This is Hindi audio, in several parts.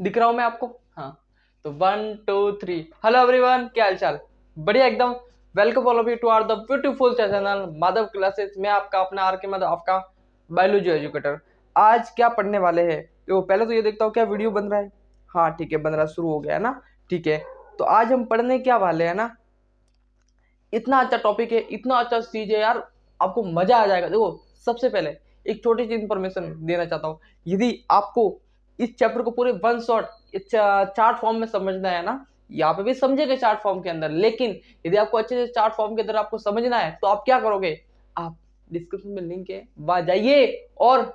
दिख रहा हूँ मैं आपको? हाँ, तो 1 2 3। हेलो एवरीवन, क्या हाल चाल? बढ़िया एकदम। Welcome all of you to our the beautiful channel Madhav classes. मैं आपका अपना आर के माधव, आपका बायोलॉजी एजुकेटर। आज क्या पढ़ने वाले हैं? तो पहले तो ये देखता हूँ क्या वीडियो बन रहा है। हाँ ठीक है, बन रहा, शुरू हो गया है ना। ठीक है, तो आज हम पढ़ने क्या वाले हैं ना, इतना अच्छा टॉपिक है, इतना अच्छा चीज है यार, आपको मजा आ जाएगा। देखो, सबसे पहले एक छोटी सी इंफॉर्मेशन देना चाहता हूँ। यदि आपको इस चैप्टर को पूरे वन शॉट चार्ट फॉर्म में समझना है ना, यहाँ पे भी समझेंगे चार्ट फॉर्म के अंदर, लेकिन यदि आपको अच्छे से चार्ट फॉर्म के अंदर आपको समझना है तो आप क्या करोगे? आप डिस्क्रिप्शन में लिंक है, वहां जाइए और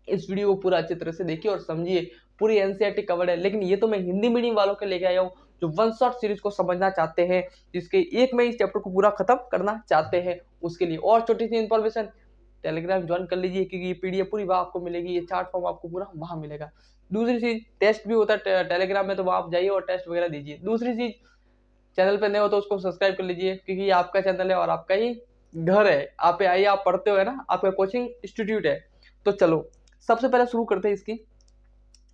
इस वीडियो को पूरा अच्छी तरह से देखिए और समझिए। पूरी एनसीईआरटी कवर्ड है, लेकिन ये तो मैं हिंदी मीडियम वालों के लेके आया हूँ जो वन शॉट सीरीज को समझना चाहते हैं, जिसके एक में इस चैप्टर को पूरा खत्म करना चाहते हैं। उसके लिए और छोटी सी इंफॉर्मेशन, टेलीग्राम ज्वाइन कर लीजिए, क्योंकि ये पीडीएफ पूरी वहां आपको मिलेगी, ये चार्ट फॉर्म आपको पूरा वहां मिलेगा। दूसरी चीज, टेस्ट भी होता है टेलीग्राम में, तो वहां आप जाइए और टेस्ट वगैरह दीजिए। दूसरी चीज, चैनल पे नए हो तो उसको सब्सक्राइब कर लीजिए, क्योंकि ये आपका चैनल है और आपका ही घर है। आप पे आइए, आप पढ़ते हो ना, आपका कोचिंग इंस्टीट्यूट है। तो चलो सबसे पहले शुरू करते हैं इसकी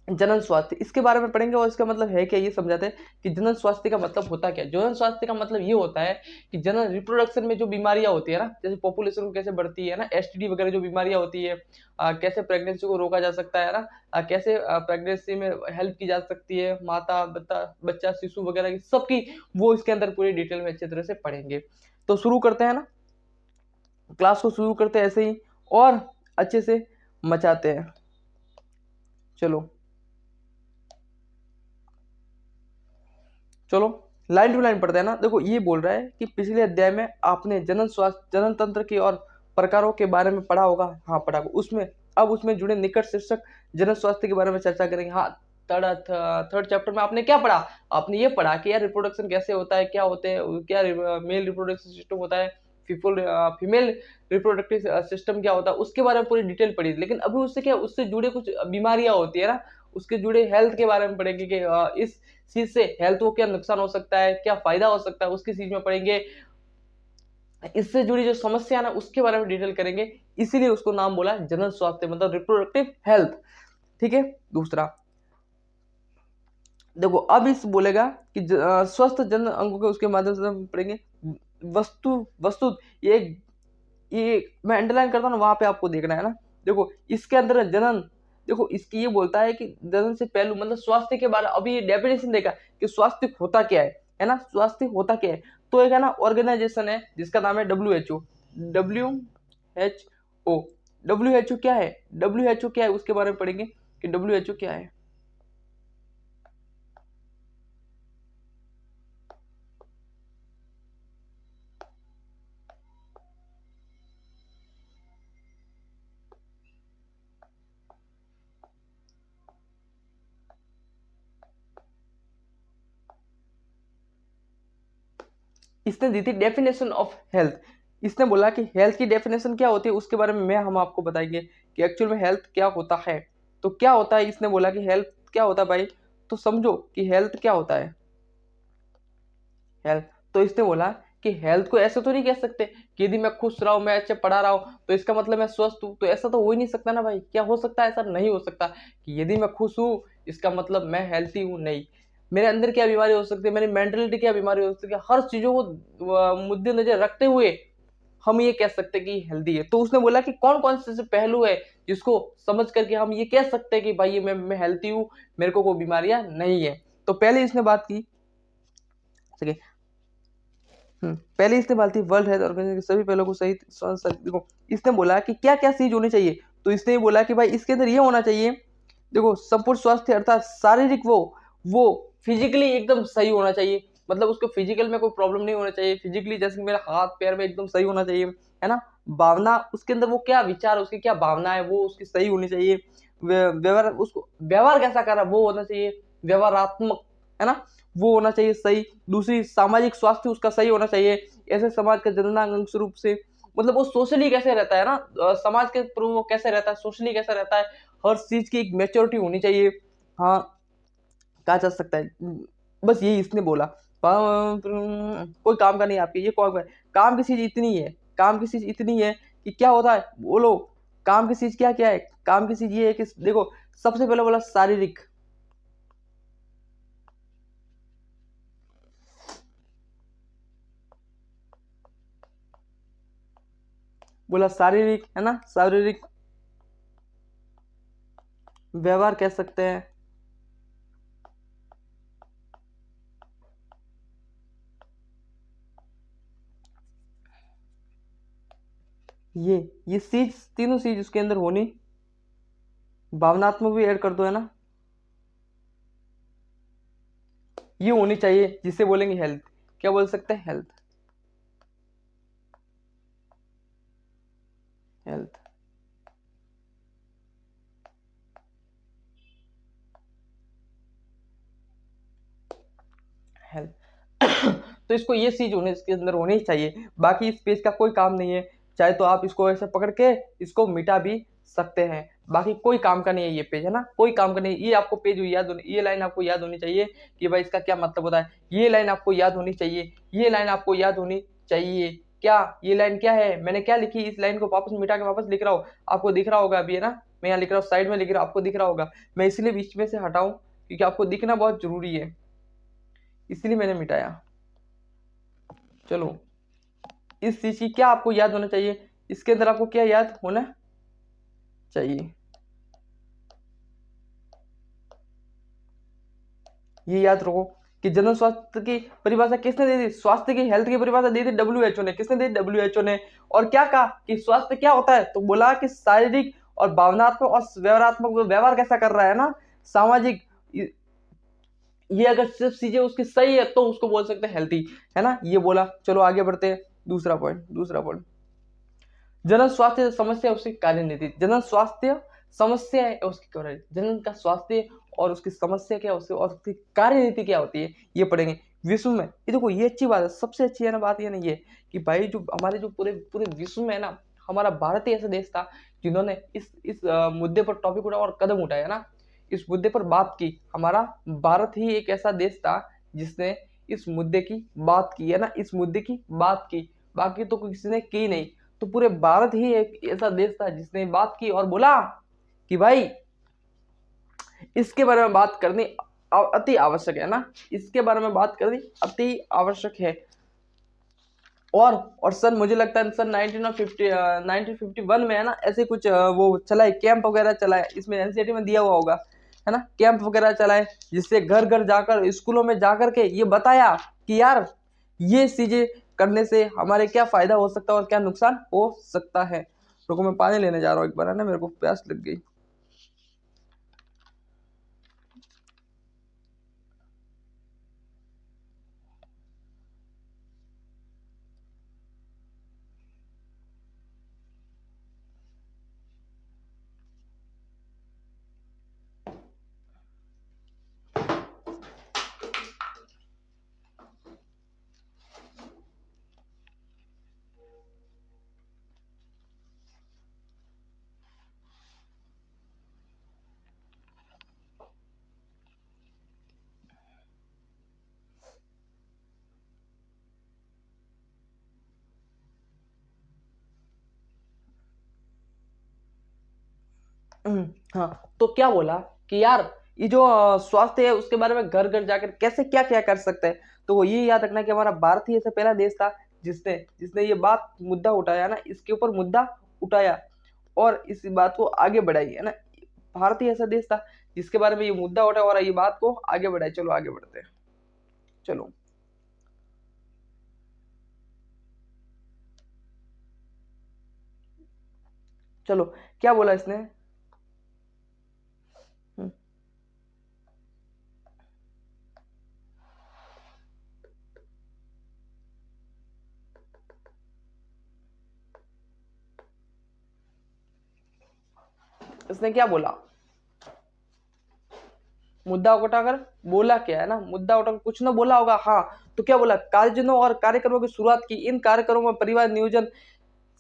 जनन स्वास्थ्य, इसके बारे में पढ़ेंगे और इसका मतलब है क्या ये समझाते हैं कि जनन स्वास्थ्य का मतलब होता क्या है। जनन स्वास्थ्य का मतलब ये होता है कि जनन रिप्रोडक्शन में जो बीमारियां होती है ना, जैसे पॉपुलेशन कैसे बढ़ती है ना, एसटीडी वगैरह जो बीमारियां होती है, कैसे प्रेगनेंसी को रोका जा सकता है ना, कैसे प्रेगनेंसी में हेल्प की जा सकती है, माता बच्चा शिशु वगैरह की सबकी, वो इसके अंदर पूरी डिटेल में अच्छी तरह से पढ़ेंगे। तो शुरू करते हैं ना, क्लास को शुरू करते हैं ऐसे ही और अच्छे से मचाते हैं। चलो चलो लाइन टू लाइन पढ़ते हैं ना। देखो, ये बोल रहा है कि पिछले अध्याय में आपने जनन स्वास्थ्य, जनन तंत्र की और प्रकारों के बारे में पढ़ा होगा। हाँ पढ़ा होगा। उसमें अब उसमें जुड़े निकट शीर्षक जनन स्वास्थ्य के बारे में चर्चा करेंगे। हाँ, थर्ड चैप्टर में आपने क्या पढ़ा? आपने ये पढ़ा कि यार रिप्रोडक्शन कैसे होता है, क्या होते हैं, क्या मेल रिप्रोडक्शन सिस्टम होता है, फीमेल रिप्रोडक्टिव सिस्टम क्या होता है, उसके बारे में पूरी डिटेल पढ़ी। लेकिन अभी उससे क्या, उससे जुड़े कुछ बीमारियां होती है ना, उसके जुड़े हेल्थ के बारे में पढ़ेंगे कि इस चीज से हेल्थ को क्या नुकसान हो सकता है, क्या फायदा हो सकता है, उसकी चीज में पढ़ेंगे। इससे जुड़ी जो समस्या है ना, उसके बारे में डिटेल करेंगे। इसीलिए उसको नाम बोला जनरल स्वास्थ्य, मतलब रिप्रोडक्टिव हेल्थ। ठीक है। दूसरा देखो, अब इस बोलेगा कि स्वस्थ जन अंगों के उसके माध्यम से हम पढ़ेंगे। वस्तु वस्तु ये मैं अंडरलाइन करता हूँ ना, वहां पे आपको देखना है ना। देखो इसके अंदर जनन, देखो इसकी ये बोलता है कि जनन से पहलू मतलब स्वास्थ्य के बारे, अभी ये डेफिनेशन देखा कि स्वास्थ्य होता क्या है ना, स्वास्थ्य होता क्या है। तो एक है ना ऑर्गेनाइजेशन है जिसका नाम है WHO। WHO, WHO क्या है, WHO क्या है उसके बारे में पढ़ेंगे कि WHO क्या है। इसने दी थी डेफिनेशन ऑफ हेल्थ। इसने बोला कि हेल्थ की डेफिनेशन क्या होती है उसके बारे में हम आपको बताएंगे कि एक्चुअल में हेल्थ क्या होता है। तो क्या होता है, इसने बोला कि हेल्थ क्या होता है भाई, तो समझो कि हेल्थ क्या होता है। हेल्थ, तो इसने बोला कि हेल्थ को ऐसे तो नहीं कह सकते कि यदि मैं खुश रहा हूं, मैं अच्छे पढ़ा रहा हूं तो इसका मतलब मैं स्वस्थ हूं। तो ऐसा तो हो ही नहीं सकता ना भाई। क्या हो सकता है? ऐसा नहीं हो सकता कि यदि मैं खुश हूं इसका मतलब मैं हेल्थी हूं। नहीं, मेरे अंदर क्या बीमारी हो सकती है, मेरी मेंटलिटी क्या बीमारी हो सकती है, हर चीजों को मुद्देनजर रखते हुए हम ये कह सकते हैं कि हेल्दी है। तो उसने बोला कि कौन कौन से पहलू है जिसको समझ करके हम ये कह सकते हैं कि भाई ये मैं हेल्थी हूँ, मेरे को कोई बीमारियां नहीं है। तो पहले इसने बात की, पहले इसने बात थी वर्ल्ड हेल्थ ऑर्गेनाइजेशन के सभी पहलों को सही देखो, इसने बोला कि क्या क्या चीज होनी चाहिए। तो इसने ये बोला कि भाई इसके अंदर ये होना चाहिए, देखो संपूर्ण स्वास्थ्य अर्थात शारीरिक वो फिजिकली एकदम सही होना चाहिए, मतलब उसको फिजिकल में कोई प्रॉब्लम नहीं होना चाहिए। फिजिकली जैसे मेरा हाथ पैर में एकदम सही होना चाहिए, है ना। भावना, उसके अंदर वो क्या विचार, उसकी क्या भावना है वो उसकी सही होनी चाहिए। व्यवहार, उसको व्यवहार कैसा कर रहा है वो होना चाहिए, व्यवहारात्मक, है ना, वो होना चाहिए सही। दूसरी, सामाजिक स्वास्थ्य उसका सही होना चाहिए, ऐसे समाज का जननांग अंश रूप से, मतलब वो सोशली कैसे रहता है ना, समाज के प्रति वो कैसे रहता है, सोशली कैसा रहता है, हर चीज की एक मेच्योरिटी होनी चाहिए। हाँ, कहा जा सकता है। बस यही इसने बोला। कोई काम का नहीं आपके, ये कौन, काम की चीज इतनी है, काम की चीज इतनी है कि क्या होता है बोलो। काम की चीज क्या क्या है, काम की चीज ये है कि देखो, सबसे पहले बोला शारीरिक, बोला शारीरिक, है ना, शारीरिक व्यवहार कह सकते हैं। ये चीज, तीनों चीज उसके अंदर होनी। भावनात्मक भी ऐड कर दो, है ना, ये होनी चाहिए, जिसे बोलेंगे हेल्थ। क्या बोल सकते हैं? हेल्थ। हेल्थ। हेल्थ। तो इसको ये चीज होने इसके अंदर होनी ही चाहिए। बाकी इस पेज का कोई काम नहीं है, चाहे तो आप इसको ऐसे पकड़ के इसको मिटा भी सकते हैं। बाकी कोई काम का नहीं है ये पेज, है ना, कोई काम का नहीं है। ये आपको पेज याद होनी, ये लाइन आपको याद होनी चाहिए कि भाई इसका क्या मतलब होता है। ये लाइन आपको याद होनी चाहिए, ये लाइन आपको याद होनी चाहिए। क्या ये लाइन क्या है, मैंने क्या लिखी, इस लाइन को वापस मिटा के वापस लिख रहा हूँ, आपको दिख रहा होगा अभी, है ना, मैं यहाँ लिख रहा हूँ, साइड में लिख रहा हूँ, आपको दिख रहा होगा। मैं इसलिए बीच में से हटाऊं क्योंकि आपको दिखना बहुत जरूरी है, इसलिए मैंने मिटाया। चलो, इस चीज की क्या आपको याद होना चाहिए, इसके अंदर आपको क्या याद होना चाहिए, ये याद रखो कि जनरल स्वास्थ्य की परिभाषा किसने दी थी, स्वास्थ्य की, हेल्थ की परिभाषा दी थी डब्ल्यूएचओ ने। किसने दी? डब्ल्यूएचओ ने। और क्या कहा कि स्वास्थ्य क्या होता है, तो बोला कि शारीरिक और भावनात्मक और व्यवहारात्मक, व्यवहार कैसा कर रहा है ना, सामाजिक, ये अगर सिर्फ चीजें उसकी सही है तो उसको बोल सकते हैं हेल्थी, है ना, ये बोला। चलो आगे बढ़ते हैं, दूसरा पॉइंट, दूसरा पॉइंट, जनन स्वास्थ्य समस्या उसकी कार्यनीति। जनन स्वास्थ्य समस्या है उसकी कार्य, जनन का स्वास्थ्य और उसकी समस्या क्या, उसकी और उसकी कार्यनीति क्या होती है, ये पढ़ेंगे। विश्व में, ये देखो ये अच्छी बात है, सबसे अच्छी है ना बात, ये नहीं है कि भाई जो हमारे जो पूरे पूरे विश्व में है ना, हमारा भारत ही ऐसा देश था जिन्होंने इस मुद्दे पर टॉपिक उठाया और कदम उठाया ना, इस मुद्दे पर बात की। हमारा भारत ही एक ऐसा देश था जिसने इस मुद्दे की बात की, है ना, इस मुद्दे की बात की, बाकी तो किसी ने की नहीं। तो पूरे भारत ही एक ऐसा देश था जिसने बात की और बोला कि भाई इसके बारे में बात करनी अति आवश्यक है ना, इसके बारे में बात करनी अति आवश्यक है। और सन, मुझे लगता है सन 1951 में, है ना, ऐसे कुछ वो चलाए, कैंप वगैरह चलाए, इसमें एनसीईआरटी में दिया हुआ होगा, है ना, कैंप वगैरह चलाए, जिससे घर घर जाकर, स्कूलों में जाकर के ये बताया कि यार ये चीजें करने से हमारे क्या फायदा हो सकता है और क्या नुकसान हो सकता है। रुको मैं पानी लेने जा रहा हूँ एक बार, है ना, मेरे को प्यास लग गई। हाँ, तो क्या बोला कि यार ये जो स्वास्थ्य है उसके बारे में घर घर जाकर कैसे क्या क्या कर सकते हैं। तो वो ये याद रखना कि हमारा भारत ही ऐसा पहला देश था जिसने जिसने ये बात मुद्दा उठाया ना, इसके ऊपर मुद्दा उठाया और इस बात को आगे बढ़ाई, है ना। भारत ही ऐसा देश था जिसके बारे में ये मुद्दा उठाया और ये बात को आगे बढ़ाई। चलो आगे बढ़ते हैं। चलो, चलो, क्या बोला इसने? हम्म, इसने क्या बोला? मुद्दा उठाकर बोला क्या, है ना, मुद्दा उठाकर कुछ ना बोला होगा। हाँ, तो क्या बोला? कार्यक्रमों और कार्यक्रमों की शुरुआत की। इन कार्यक्रमों में परिवार नियोजन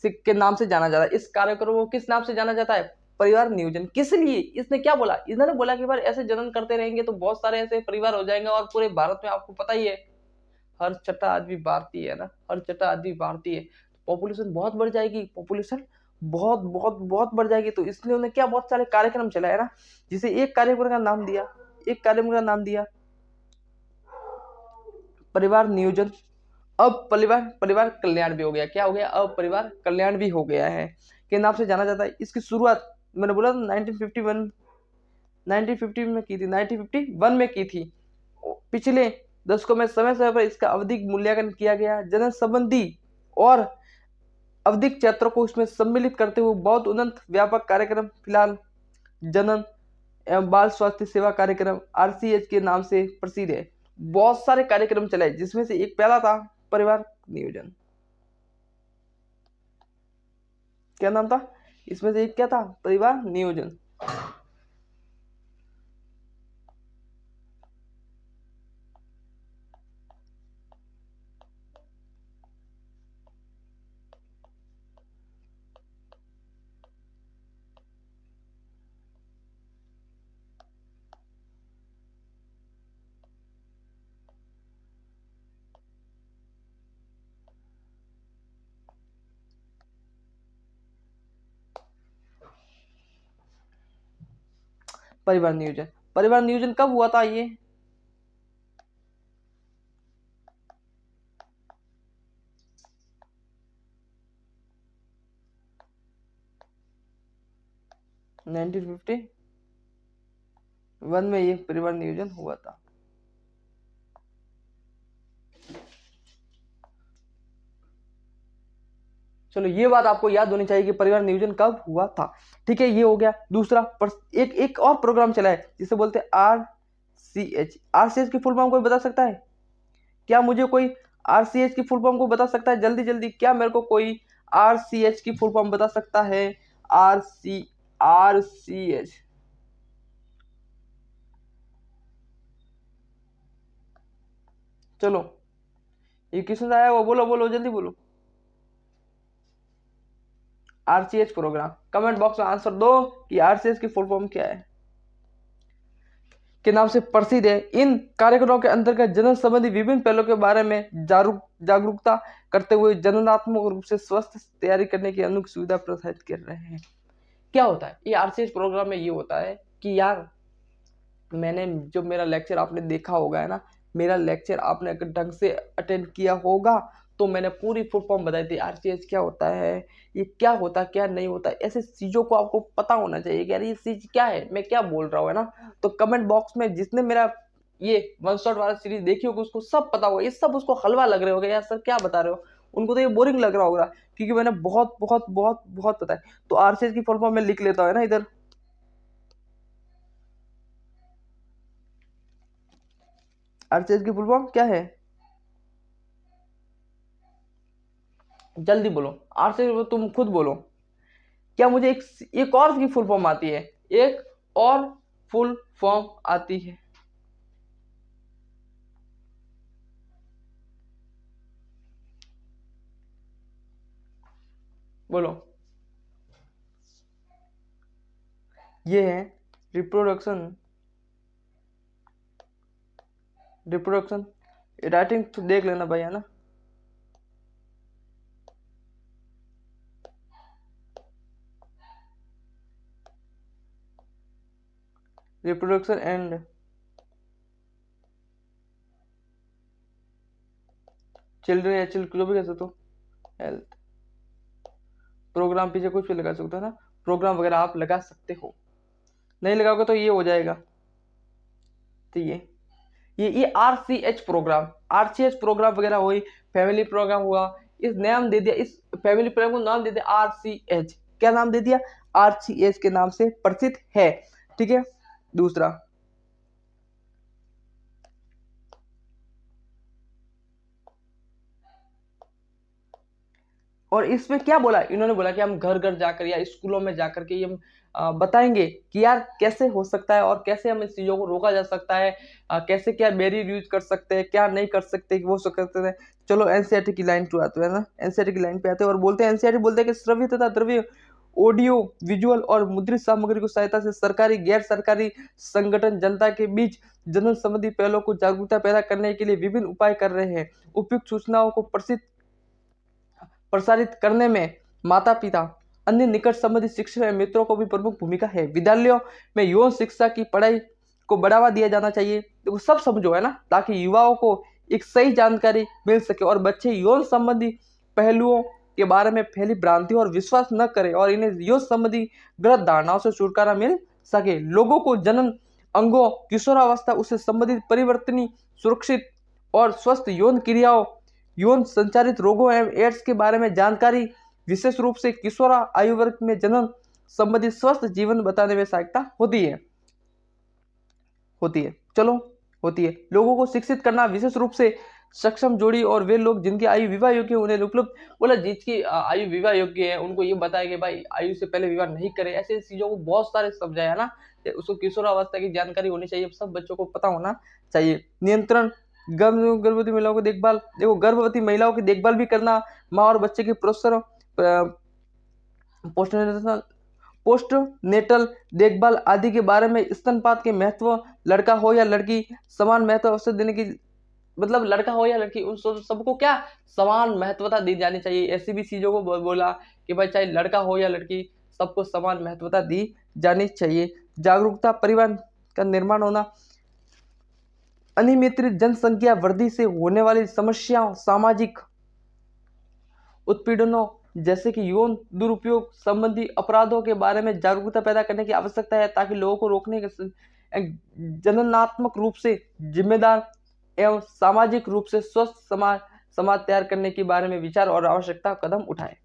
के नाम से जाना जाता है। इस कार्यक्रम को किस नाम से जाना जाता है? परिवार नियोजन। किस लिए? इसने क्या बोला? इन्होंने बोला कि बार ऐसे जनन करते रहेंगे तो बहुत सारे ऐसे परिवार हो जाएंगे और पूरे भारत में आपको पता ही है हर छठा आदमी भारतीय, है ना, हर छठा आदमी भारतीय, पॉपुलेशन बहुत बढ़ जाएगी, पॉपुलेशन बहुत बहुत बहुत बढ़ जाएगी। तो इसलिए उन्होंने क्या बहुत सारे कार्यक्रम चलाए ना, जिसे एक कार्यक्रम का नाम दिया, एक कार्यक्रम का नाम दिया परिवार नियोजन अब परिवार परिवार कल्याण भी हो गया। क्या हो गया? अब परिवार कल्याण भी हो गया है के नाम से जाना जाता है। इसकी शुरुआत मैंने बोला था 1951 1950 में की थी, 1951 में की थी। पिछले दशकों में समय समय पर इसका अवधिक मूल्यांकन किया गया। जनन संबंधी और अवधिक क्षेत्रों को इसमें सम्मिलित करते हुए बहुत उन्नत व्यापक कार्यक्रम फिलहाल जनन एवं बाल स्वास्थ्य सेवा कार्यक्रम आरसीएच के नाम से प्रसिद्ध है। बहुत सारे कार्यक्रम चलाए जिसमें से एक पहला था परिवार नियोजन। क्या नाम था इसमें से? एक क्या था? परिवार नियोजन। परिवार नियोजन, परिवार नियोजन कब हुआ था ये? नाइनटीन 51 में ये परिवार नियोजन हुआ था। चलो ये बात आपको याद होनी चाहिए कि परिवार नियोजन कब हुआ था। ठीक है, ये हो गया। दूसरा एक एक और प्रोग्राम चला है जिसे बोलते हैं आरसीएच। आरसीएच की फुल फॉर्म कोई बता सकता है? क्या मुझे कोई आरसीएच की फुल फॉर्म को बता सकता है? जल्दी जल्दी, क्या मेरे को कोई आरसीएच की फुल फॉर्म बता सकता है? आरसीएच। चलो ये क्वेश्चन आया वो बोलो बोलो जल्दी बोलो। आरसीएच प्रोग्राम, कमेंट बॉक्स में आंसर दो कि आरसीएच की फुल फॉर्म क्या है के नाम से प्रसिद्ध है। इन कार्यक्रमों के अंतर्गत जनन संबंधी विभिन्न पहलुओं के बारे में जागरूकता करते हुए जननात्मक रूप से स्वस्थ तैयारी करने की अनूठी सुविधा प्रसारित कर रहे हैं। क्या होता है ये आरसीएच प्रोग्राम में? ये होता है कि यार मैंने जो मेरा लेक्चर आपने देखा होगा है ना, मेरा लेक्चर आपने अगर ढंग से अटेंड किया होगा तो मैंने पूरी फुल फॉर्म बताई थी। आरसीएच क्या होता है, ये क्या होता है, क्या नहीं होता, ऐसे चीजों को आपको पता होना चाहिए कि यार ये चीज क्या है, मैं क्या बोल रहा हूँ, है ना। तो कमेंट बॉक्स में जिसने मेरा ये वन शॉट वाला सीरीज देखी होगी उसको सब पता होगा। ये सब उसको हलवा लग रहे होगा, यार सर क्या बता रहे हो, उनको तो ये बोरिंग लग रहा होगा क्योंकि मैंने बहुत बहुत बहुत बहुत बताया। तो आरसीएच की फुल फॉर्म में लिख लेता हूँ ना इधर। आरसीएच की फुल फॉर्म क्या है? जल्दी बोलो, आर से तुम खुद बोलो। क्या मुझे एक और की फुल फॉर्म आती है? एक और फुल फॉर्म आती है? बोलो। ये है रिप्रोडक्शन। रिप्रोडक्शन राइटिंग तो देख लेना भाई, है ना। रिप्रोडक्शन एंड चिल्ड्रन या चिल्ड जो भी कह सकते हो, हेल्थ प्रोग्राम पीछे कुछ भी लगा सकते हो ना, प्रोग्राम वगैरह आप लगा सकते हो। नहीं लगाओगे तो ये हो जाएगा। तो ये आरसीएच प्रोग्राम, आरसीएच प्रोग्राम वगैरह हुई, फैमिली प्रोग्राम हुआ, इस नाम दे दिया, इस फैमिली प्रोग्राम को नाम दे दिया आरसीएच। क्या नाम दे दिया? आरसीएच के नाम से प्रसिद्ध है। ठीक है, दूसरा और इसमें क्या बोला इन्होंने? बोला कि हम घर घर जाकर या स्कूलों में जाकर के हम बताएंगे कि यार कैसे हो सकता है और कैसे हम इस चीजों को रोका जा सकता है, कैसे क्या बैरियर यूज कर सकते हैं, क्या नहीं कर सकते, वो सब करते हैं। चलो एनसीईआरटी की लाइन टू आते हैं ना, एनसीईआरटी की लाइन पे आते हैं और बोलते हैं, एनसीईआरटी बोलते हैं कि श्रव्य तथा द्रव्य ऑडियो विजुअल और मुद्रित सामग्री की सहायता से सरकारी गैर सरकारी संगठन जनता के बीच जनन संबंधी पहलों को जागरूकता पैदा करने के लिए विभिन्न उपाय कर रहे हैं। उपयुक्त सूचनाओं को प्रसारित करने में माता पिता, अन्य निकट संबंधित शिक्षक एवं मित्रों को भी प्रमुख भूमिका है। विद्यालयों में यौन शिक्षा की पढ़ाई को बढ़ावा दिया जाना चाहिए। देखो सब समझो है ना, ताकि युवाओं को एक सही जानकारी मिल सके और बच्चे यौन संबंधी पहलुओं के बारे में फैली भ्रांतियों और विश्वास न करें और इन्हें यौन संबंधी गलत धारणाओं से छुटकारा मिल सके। लोगों को जन्म अंगों, किशोरावस्था, उससे संबंधित परिवर्तनीय, सुरक्षित और स्वस्थ यौन क्रियाओं, यौन संचारित रोगों एवं एड्स के बारे में जानकारी, विशेष रूप से किशोरा आयु वर्ग में जन्म संबंधित स्वस्थ जीवन बताने में सहायता होती है चलो होती है। लोगों को शिक्षित करना, विशेष रूप से सक्षम जोड़ी और वे लोग जिनकी आयु विवाह योग्य है उन्हें उपलब्ध, बोला जिसकी आयु विवाह योग्य है उनको ये बताया कि भाई आयु से पहले विवाह नहीं करे, ऐसे चीजों को बहुत सारे समझाया ना। उसको किशोरावस्था की जानकारी होनी चाहिए, सब बच्चों को पता होना चाहिए। नियंत्रण, गर्भवती महिलाओं को देखभाल, देखो गर्भवती महिलाओं की देखभाल भी करना, माँ और बच्चे के प्रोत्साहन, पोस्ट नेटल देखभाल आदि के बारे में, स्तनपात के महत्व, लड़का हो या लड़की समान महत्व अवसर देने की, मतलब लड़का हो या लड़की उन सबको क्या समान महत्वता दी जानी चाहिए। ऐसी भी चीजों को बोला कि भाई चाहे लड़का हो या लड़की सबको समान महत्वता दी जानी चाहिए। जागरूकता, परिवार का निर्माण होना, अनियमित जनसंख्या वृद्धि से होने वाली समस्याओं, सामाजिक उत्पीड़नों जैसे कि यौन दुरुपयोग संबंधी अपराधों के बारे में जागरूकता पैदा करने की आवश्यकता है, ताकि लोगों को रोकने के जननात्मक रूप से जिम्मेदार एवं सामाजिक रूप से स्वस्थ समाज तैयार करने के बारे में विचार और आवश्यकता कदम उठाए।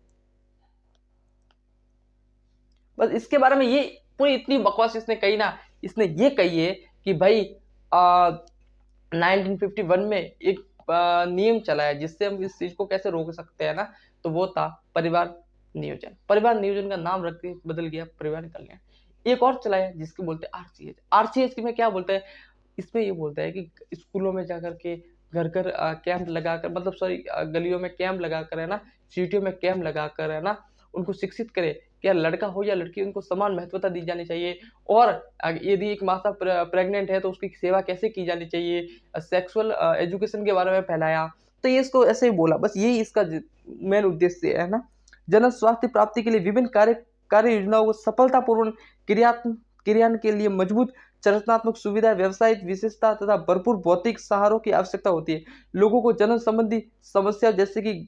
बस इसके बारे में ये पूरी इतनी बकवास इसने कही ना, इसने ये कही है कि भाई 1951 में एक नियम चला है जिससे हम इस चीज को कैसे रोक सकते हैं ना, तो वो था परिवार नियोजन। परिवार नियोजन का नाम रख के बदल गया परिवार कल्याण। एक और चला है जिसको बोलते हैं आरसीएच। आरसीएच में क्या बोलते हैं, इसमें ये बोलता है कि स्कूलों में जाकर के घर घर कैंप लगाकर, मतलब सॉरी गलियों में कैंप लगाकर है ना, सिटियों में कैंप लगाकर है ना, उनको शिक्षित करे क्या लड़का हो या लड़की उनको समान महत्वता दी जानी चाहिए। और यदि एक माता प्रेग्नेंट है तो उसकी सेवा कैसे की जानी चाहिए, सेक्सुअल एजुकेशन के बारे में फैलाया। तो ये इसको ऐसे ही बोला, बस यही इसका मेन उद्देश्य है ना। जन स्वास्थ्य प्राप्ति के लिए विभिन्न कार्य योजनाओं को सफलतापूर्वक क्रियान्वयन के लिए मजबूत चरणात्मक सुविधा, व्यवसायिक विशेषता तथा भरपूर भौतिक सहारों की आवश्यकता होती है। लोगों को जन्म संबंधी समस्या जैसे कि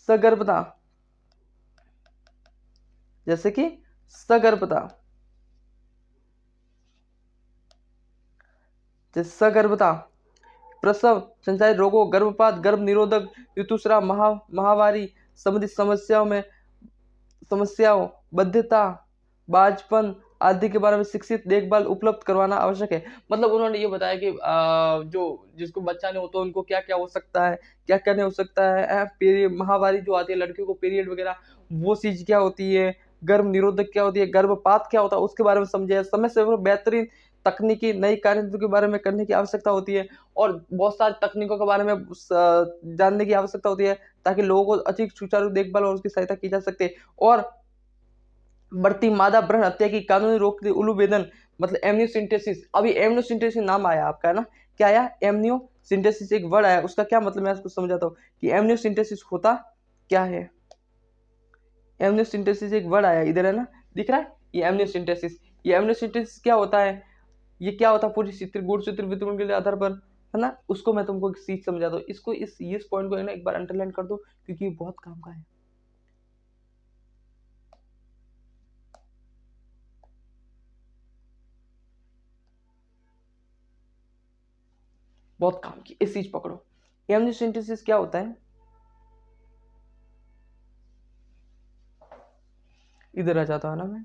सगर्भता प्रसव संचारित रोगों, गर्भपात, गर्भ निरोधक, ऋतुस्राव, महावारी संबंधित समस्याओं, बद्धता, बाजपन आदि के बारे में शिक्षित देखभाल उपलब्ध करवाना आवश्यक है। मतलब उन्होंने ये बताया कि जो जिसको बच्चा नहीं होता उनको क्या क्या हो सकता है, क्या क्या नहीं हो सकता है। पीरियड, महावारी जो आती है लड़कियों को, पीरियड वगैरह, वो चीज क्या होती है, गर्भ निरोधक क्या होती है, गर्भपात क्या होता है, उसके बारे में समझे। समय से बेहतरीन तकनीकी नई कार्यों के बारे में करने की आवश्यकता होती है और बहुत सारी तकनीकों के बारे में जानने की आवश्यकता होती है, ताकि लोगों को अधिक सुचारू देखभाल और उसकी सहायता की जा सकते। और बढ़ती मादा भ्रूण हत्या की कानूनी रोक के उलूबेदन, मतलब एमनियोसिंथेसिस। अभी एमनियोसिंथेसिस नाम आया आपका है ना, क्या आया, एमनियोसिंथेसिस एक वर्ड आया, उसका क्या मतलब मैं आपको समझाता हूँ कि एमनियोसिंथेसिस होता क्या है। एमनियोसिंथेसिस एक वर्ड आया इधर है ना, दिख रहा है, ये एमनियोसिंथेसिस। ये एमनियोसिंथेसिस क्या होता है, ये क्या होता है, पूरी गुणसूत्र वितरण के आधार पर है ना, उसको मैं तुमको एक चीज समझाता हूँ। इसको इस पॉइंट को है ना एक बार अंडरलाइन कर दो, क्योंकि ये बहुत काम का है, बहुत काम की। इस चीज पकड़ो, एमनियोसिंथेसिस क्या होता है, इधर आ जाता है ना मैं।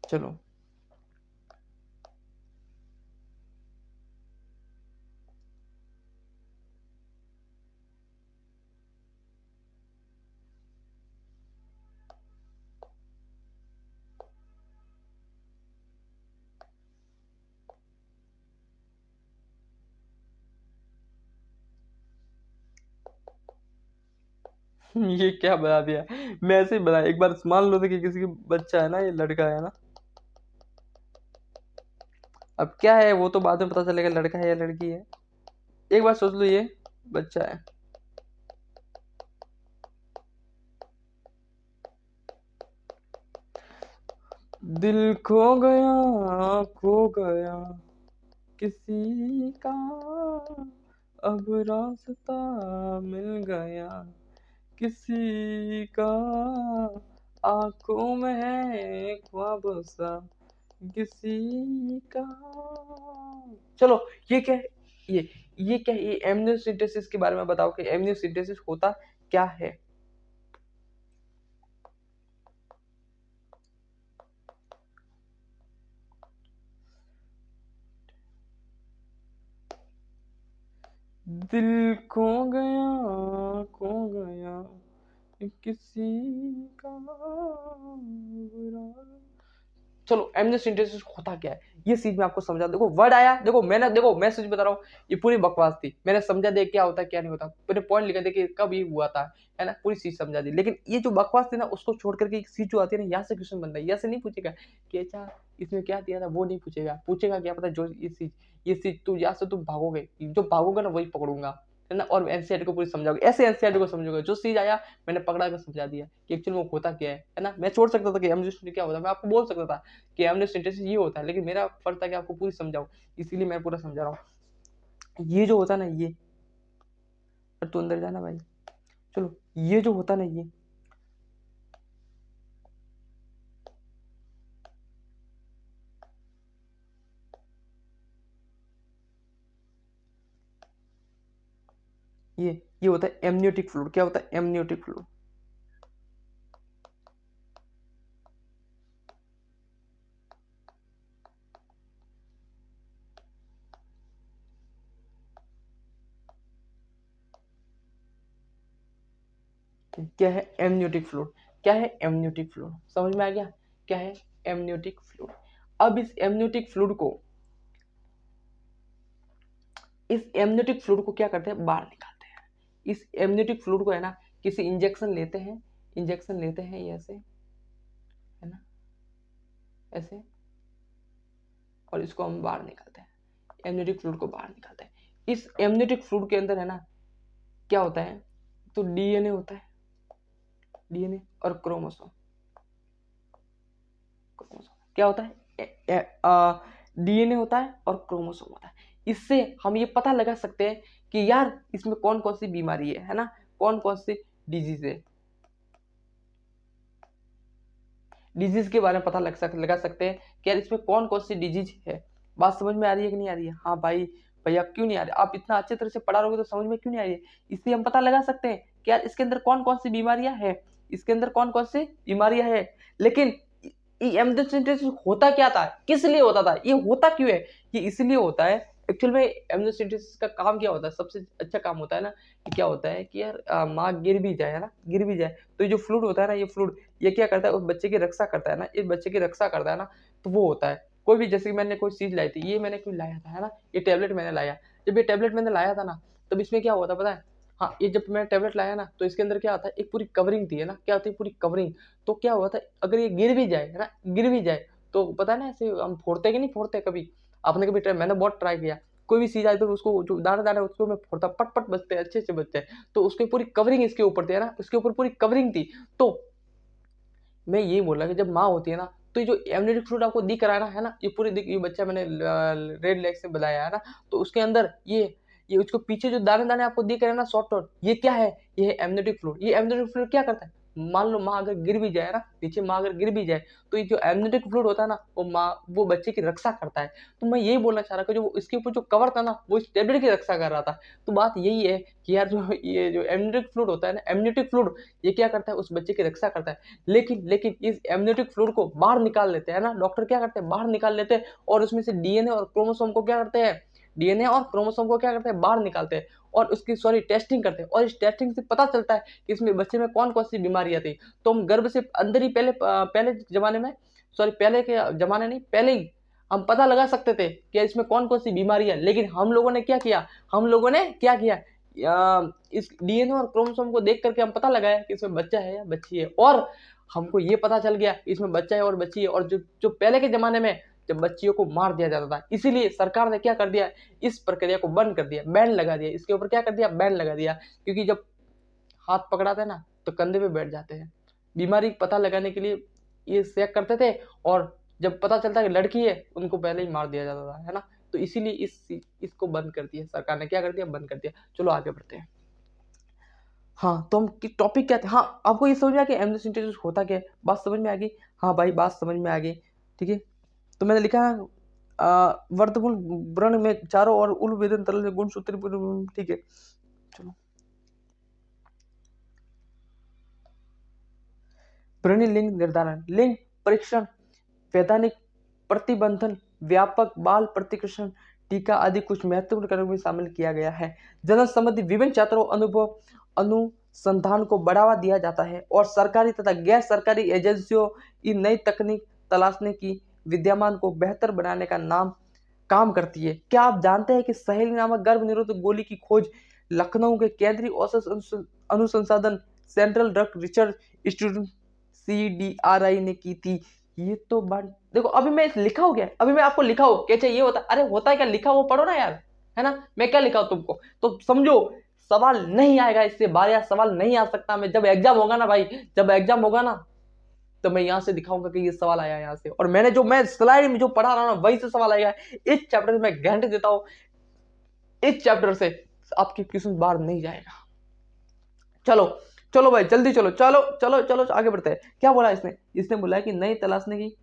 चलो ये क्या बना दिया, मैं ऐसे ही बनाया। एक बार मान लो कि किसी की बच्चा है ना, ये लड़का है ना, अब क्या है वो तो बाद में पता चलेगा, लड़का है या लड़की है। एक बार सोच लो, ये बच्चा है। दिल खो गया किसी का, अब रास्ता मिल गया किसी का, आंखों में है ख्वाब सा किसी का। चलो, ये क्या है? ये क्या है? ये एमनियोसिंथेसिस के बारे में बताओ कि एमनियोसिंथेसिस होता क्या है। दिल खो गया किसी का बुरा। चलो, एमनियोसिंथेसिस होता क्या है ये चीज मैं आपको समझा। देखो वर्ड आया, देखो मैं सच बता रहा हूँ, ये पूरी बकवास थी। मैंने समझा दे क्या होता है क्या नहीं होता, मैंने पॉइंट लिखा दे कि कब ये हुआ था, है ना, पूरी चीज समझा दी। लेकिन ये जो बकवास थी ना, उसको छोड़ करके एक चीज जो आती है ना, यहाँ से क्वेश्चन बनता है, यहाँ से नहीं पूछेगा कि अच्छा इसमें क्या दिया था, वो नहीं पूछेगा। पूछेगा क्या पता, जो ये चीज तू यहाँ से तुम भागोगे, जो भागोगे ना वही पकड़ूंगा, है ना। और एनसीईआरटी को पूरी समझाओगे, ऐसे एनसीईआरटी को समझोगे। जो चीज आया मैंने पकड़ा कर समझा दिया कि एक्चुअली वो होता क्या है ना। मैं छोड़ सकता था कि एमनियोसिंथेसिस क्या होता है, मैं आपको बोल सकता था कि एमनियोसिंथेसिस ये होता है, लेकिन मेरा फर्ज था कि आपको पूरी समझाऊं, इसीलिए मैं पूरा समझा रहा हूँ। ये जो होता है ना, ये तू अंदर जाना भाई। चलो, ये जो होता है ना, ये होता है एमनियोटिक फ्लूइड। क्या होता है? Amniotic fluid. क्या है एमनियोटिक फ्लूइड? क्या है एमनियोटिक फ्लूइड? समझ में आ गया क्या है एमनियोटिक फ्लूइड? अब इस एमनियोटिक फ्लूइड को क्या करते हैं, बाहर निकालते हैं। इस एमनियोटिक फ्लूइड को, है ना, किसी इंजेक्शन लेते हैं, ये ऐसे, है ना, ऐसे, और इसको हम बाहर निकालते हैं, एमनियोटिक फ्लूइड को बाहर निकालते हैं। इस एमनियोटिक फ्लूइड के अंदर, है ना, क्या होता है, तो डीएनए होता है, डीएनए और क्रोमोसोम। क्या होता है? डीएनए होता है और क्रोमोसोम होता है। इससे हम ये पता लगा सकते हैं कि यार इसमें कौन कौन सी बीमारी है ना, कौन कौन सी डिजीज है। डिजीज के बारे में पता लगा सकते हैं कि यार इसमें कौन कौन सी डिजीज है। बात समझ में आ रही है कि नहीं आ रही है? हाँ भाई, भैया क्यों नहीं आ रही? आप इतना अच्छे तरह से पढ़ा रहोगे तो समझ में क्यों नहीं आ रही है? इससे हम पता लगा सकते हैं कि यार इसके अंदर कौन कौन सी बीमारियां है, इसके अंदर कौन कौन सी बीमारियां है। लेकिन एमनियोसिंथेसिस होता क्या था, किस लिए होता था, ये होता क्यों है? ये इसलिए होता है, एक्चुअल में एमनियोसिंथेसिस का काम क्या होता है, सबसे अच्छा काम होता है ना, कि क्या होता है कि यार माँ गिर भी जाए, है ना, गिर भी जाए, तो ये जो फ्लूइड होता है ना, ये फ्लूइड ये क्या करता है, उस बच्चे की रक्षा करता है ना, इस बच्चे की रक्षा करता है ना। तो वो होता है, कोई भी, जैसे कि मैंने कोई चीज लाई थी, ये मैंने क्यों लाया था, है ना, ये टैबलेट मैंने लाया। जब ये टैबलेट मैंने लाया था ना, तब इसमें क्या हुआ था पता है? हाँ, ये जब मैं टैबलेट लाया ना, तो इसके अंदर क्या आता है, एक पूरी कवरिंग थी, है ना, क्या होती है, पूरी कवरिंग। तो क्या हुआ था, अगर ये गिर भी जाए, है ना, गिर भी जाए, तो पता है ना, ऐसे हम फोड़ते कि नहीं फोड़ते कभी, आपने कभी ट्राई, मैंने बहुत ट्राई किया। कोई भी चीज आई तो उसको जो दाना दाना उसको मैं फोड़ता, पट पट बचते हैं, अच्छे से बचते हैं। तो उसकी पूरी कवरिंग इसके ऊपर थी, है ना, उसके ऊपर पूरी कवरिंग थी। तो मैं ये बोल रहा कि जब माँ होती है ना, तो ये जो एमनियोटिक फ्लूइड आपको दिख रहा है ना, है ना, ये पूरी ये बच्चा मैंने रेड लेग से बनाया है ना, तो उसके अंदर ये उसको पीछे जो दाने दाने आपको दिख रहे हैं ना, शॉर्ट शॉर्ट, ये क्या है, ये है एमनियोटिक फ्लूइड। ये एमनियोटिक फ्लूइड क्या करता है, मान लो माँ अगर गिर भी जाए ना, नीचे माँ अगर गिर भी जाए, तो ये जो एमनियोटिक फ्लूइड होता है ना, वो बच्चे की रक्षा करता है। तो मैं यही बोलना चाह रहा कि जो इसके ऊपर जो कवर था ना, वो इस टेबलेट की रक्षा कर रहा था। तो बात यही है कि यार जो ये जो एमनियोटिक फ्लूइड होता है ना, एमनियोटिक फ्लूइड ये क्या करता है, उस बच्चे की रक्षा करता है। लेकिन इस एमनियोटिक फ्लूइड को बाहर निकाल लेते हैं ना, डॉक्टर क्या करते हैं, बाहर निकाल लेते हैं, और उसमें से डीएनए और क्रोमोसोम को क्या करते हैं, डीएनए और क्रोमोसोम को क्या करते हैं, बाहर निकालते हैं, और उसकी टेस्टिंग करते हैं। और इस टेस्टिंग से पता चलता है कि इसमें बच्चे में कौन कौन सी बीमारियां थी। तो हम गर्भ से अंदर ही पहले जमाने में, पहले के जमाने नहीं, पहले ही हम पता लगा सकते थे कि इसमें कौन कौन सी बीमारियां। लेकिन हम लोगों ने क्या किया, इस डीएनए और क्रोमोसोम को देख करके हम पता लगाया कि इसमें बच्चा है या बच्ची है, और हमको ये पता चल गया इसमें बच्चा है और बच्ची है। और जो जो पहले के जमाने में जब बच्चियों को मार दिया जाता था। इसीलिए सरकार ने क्या कर दिया, इस प्रक्रिया को बंद कर दिया, बैन लगा दिया, इसके ऊपर क्या कर दिया, बैन लगा दिया। क्योंकि जब हाथ पकड़ाते हैं ना तो कंधे पे बैठ जाते हैं। बीमारी पता लगाने के लिए ये चेक करते थे, और जब पता चलता है कि लड़की है उनको पहले ही मार दिया जाता था, है ना। तो इसीलिए इसको बंद कर दिया सरकार ने, क्या कर दिया, बंद कर दिया। चलो आगे बढ़ते हैं। हाँ, तो हम टॉपिक क्या थे, हाँ आपको ये समझ में आ गया एमनियोसेंटेसिस होता क्या है, बात समझ में आ गई। हाँ भाई, बात समझ में आ गई, ठीक है। तो मैंने लिखा है वर्तमान व्रण में चारों और उल वेदन तरल में गुणसूत्र, ठीक है। चलो, व्रणी लिंग निर्धारण, लिंग परीक्षण, वैधानिक प्रतिबंधन, व्यापक बाल प्रतिकृषण, टीका आदि कुछ महत्वपूर्ण कार्यों में शामिल किया गया है। जन संबंधी विभिन्न छात्रों अनुभव अनुसंधान को बढ़ावा दिया जाता है और सरकारी तथा गैर सरकारी एजेंसियों इन नई तकनीक तलाशने की विद्यमान को बेहतर बनाने का नाम काम करती है। क्या आप जानते हैं कि सहेली नामक गर्भ निरोधक गोली की खोज लखनऊ के केंद्रीय औषध अनुसंधान central drug research institute CDRI ने की थी। ये तो बात देखो, अभी मैं लिखा हो गया, अभी मैं आपको लिखा हो कैसे ये होता, अरे होता है क्या, लिखा हो पढ़ो ना यार, है ना। मैं क्या लिखा हूं तुमको, तो समझो। सवाल नहीं आएगा इससे बाहर, या सवाल नहीं आ सकता। मैं जब एग्जाम होगा ना भाई, जब एग्जाम होगा ना, तो मैं यहाँ से दिखाऊंगा कि ये सवाल आया यहाँ से, और मैं स्लाइड में जो पढ़ा रहा हूँ ना वही से सवाल आएगा। इस चैप्टर में मैं गारंटी देता हूँ, इस चैप्टर से आपकी क्वेश्चन बाहर नहीं जाएगा। चलो चलो भाई, जल्दी चलो, चलो चलो चलो आगे बढ़ते हैं। क्या बोला इसने, इसने बोला है कि नई तलाशने की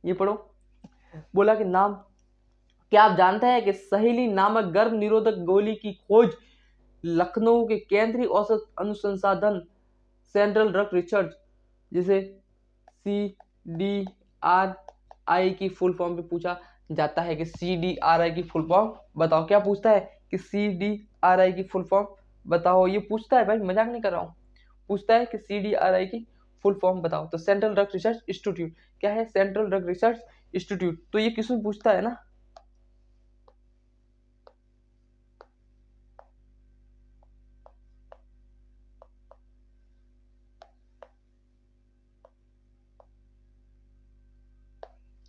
ये पढ़ो। बोला कि नाम, क्या आप जानते हैं कि सहेली नामक गर्भ निरोधक गोली की खोज लखनऊ के केंद्रीय औषध अनुसंधान सेंट्रल ड्रग रिसर्च, जिसे CDRI की फुल फॉर्म पे पूछा जाता है कि CDRI की फुल फॉर्म बताओ। क्या पूछता है कि CDRI की फुल फॉर्म बताओ, ये पूछता है भाई, मजाक नहीं कर रहा हूँ। पूछता है कि CDRI की फुल फॉर्म बताओ। तो सेंट्रल ड्रग रिसर्च इंस्टीट्यूट, क्या है, सेंट्रल ड्रग रिसर्च इंस्टीट्यूट। तो ये किसमें पूछता है ना,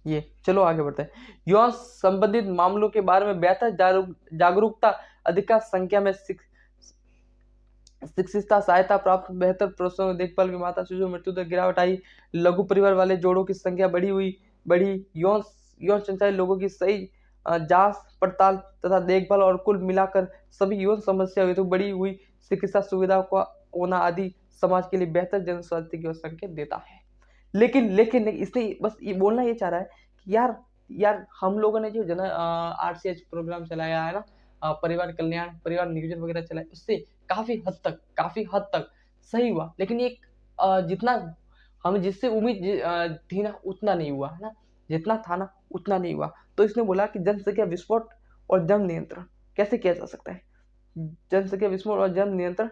ये। चलो आगे बढ़ते हैं। यौन संबंधित मामलों के बारे में बेहतर जागरूकता, अधिकांश संख्या में शिक्षिता सहायता प्राप्त, बेहतर प्रोत्साहन, देखभाल की माता शिशु मृत्यु दर गिरावट आई, लघु परिवार वाले जोड़ों की संख्या बढ़ी, यौन यौन संचालित लोगों की सही जांच पड़ताल तथा देखभाल, और कुल मिलाकर सभी यौन समस्या हेतु बढ़ी हुई चिकित्सा सुविधा का होना आदि समाज के लिए बेहतर जन स्वास्थ्य की ओर संकेत देता है। लेकिन इसने बस ये बोलना ये चाह रहा है कि यार हम लोगों ने जो जन RCH प्रोग्राम चलाया है ना, परिवार कल्याण, परिवार नियोजन वगैरह चलाया, उससे काफी हद तक सही हुआ। लेकिन ये जितना हमें जिससे उम्मीद थी ना उतना नहीं हुआ, है ना। जितना था ना उतना नहीं हुआ। तो इसने बोला कि जनसंख्या विस्फोट और जन्म नियंत्रण कैसे किया जा सकता है, जनसंख्या विस्फोट और जन्म नियंत्रण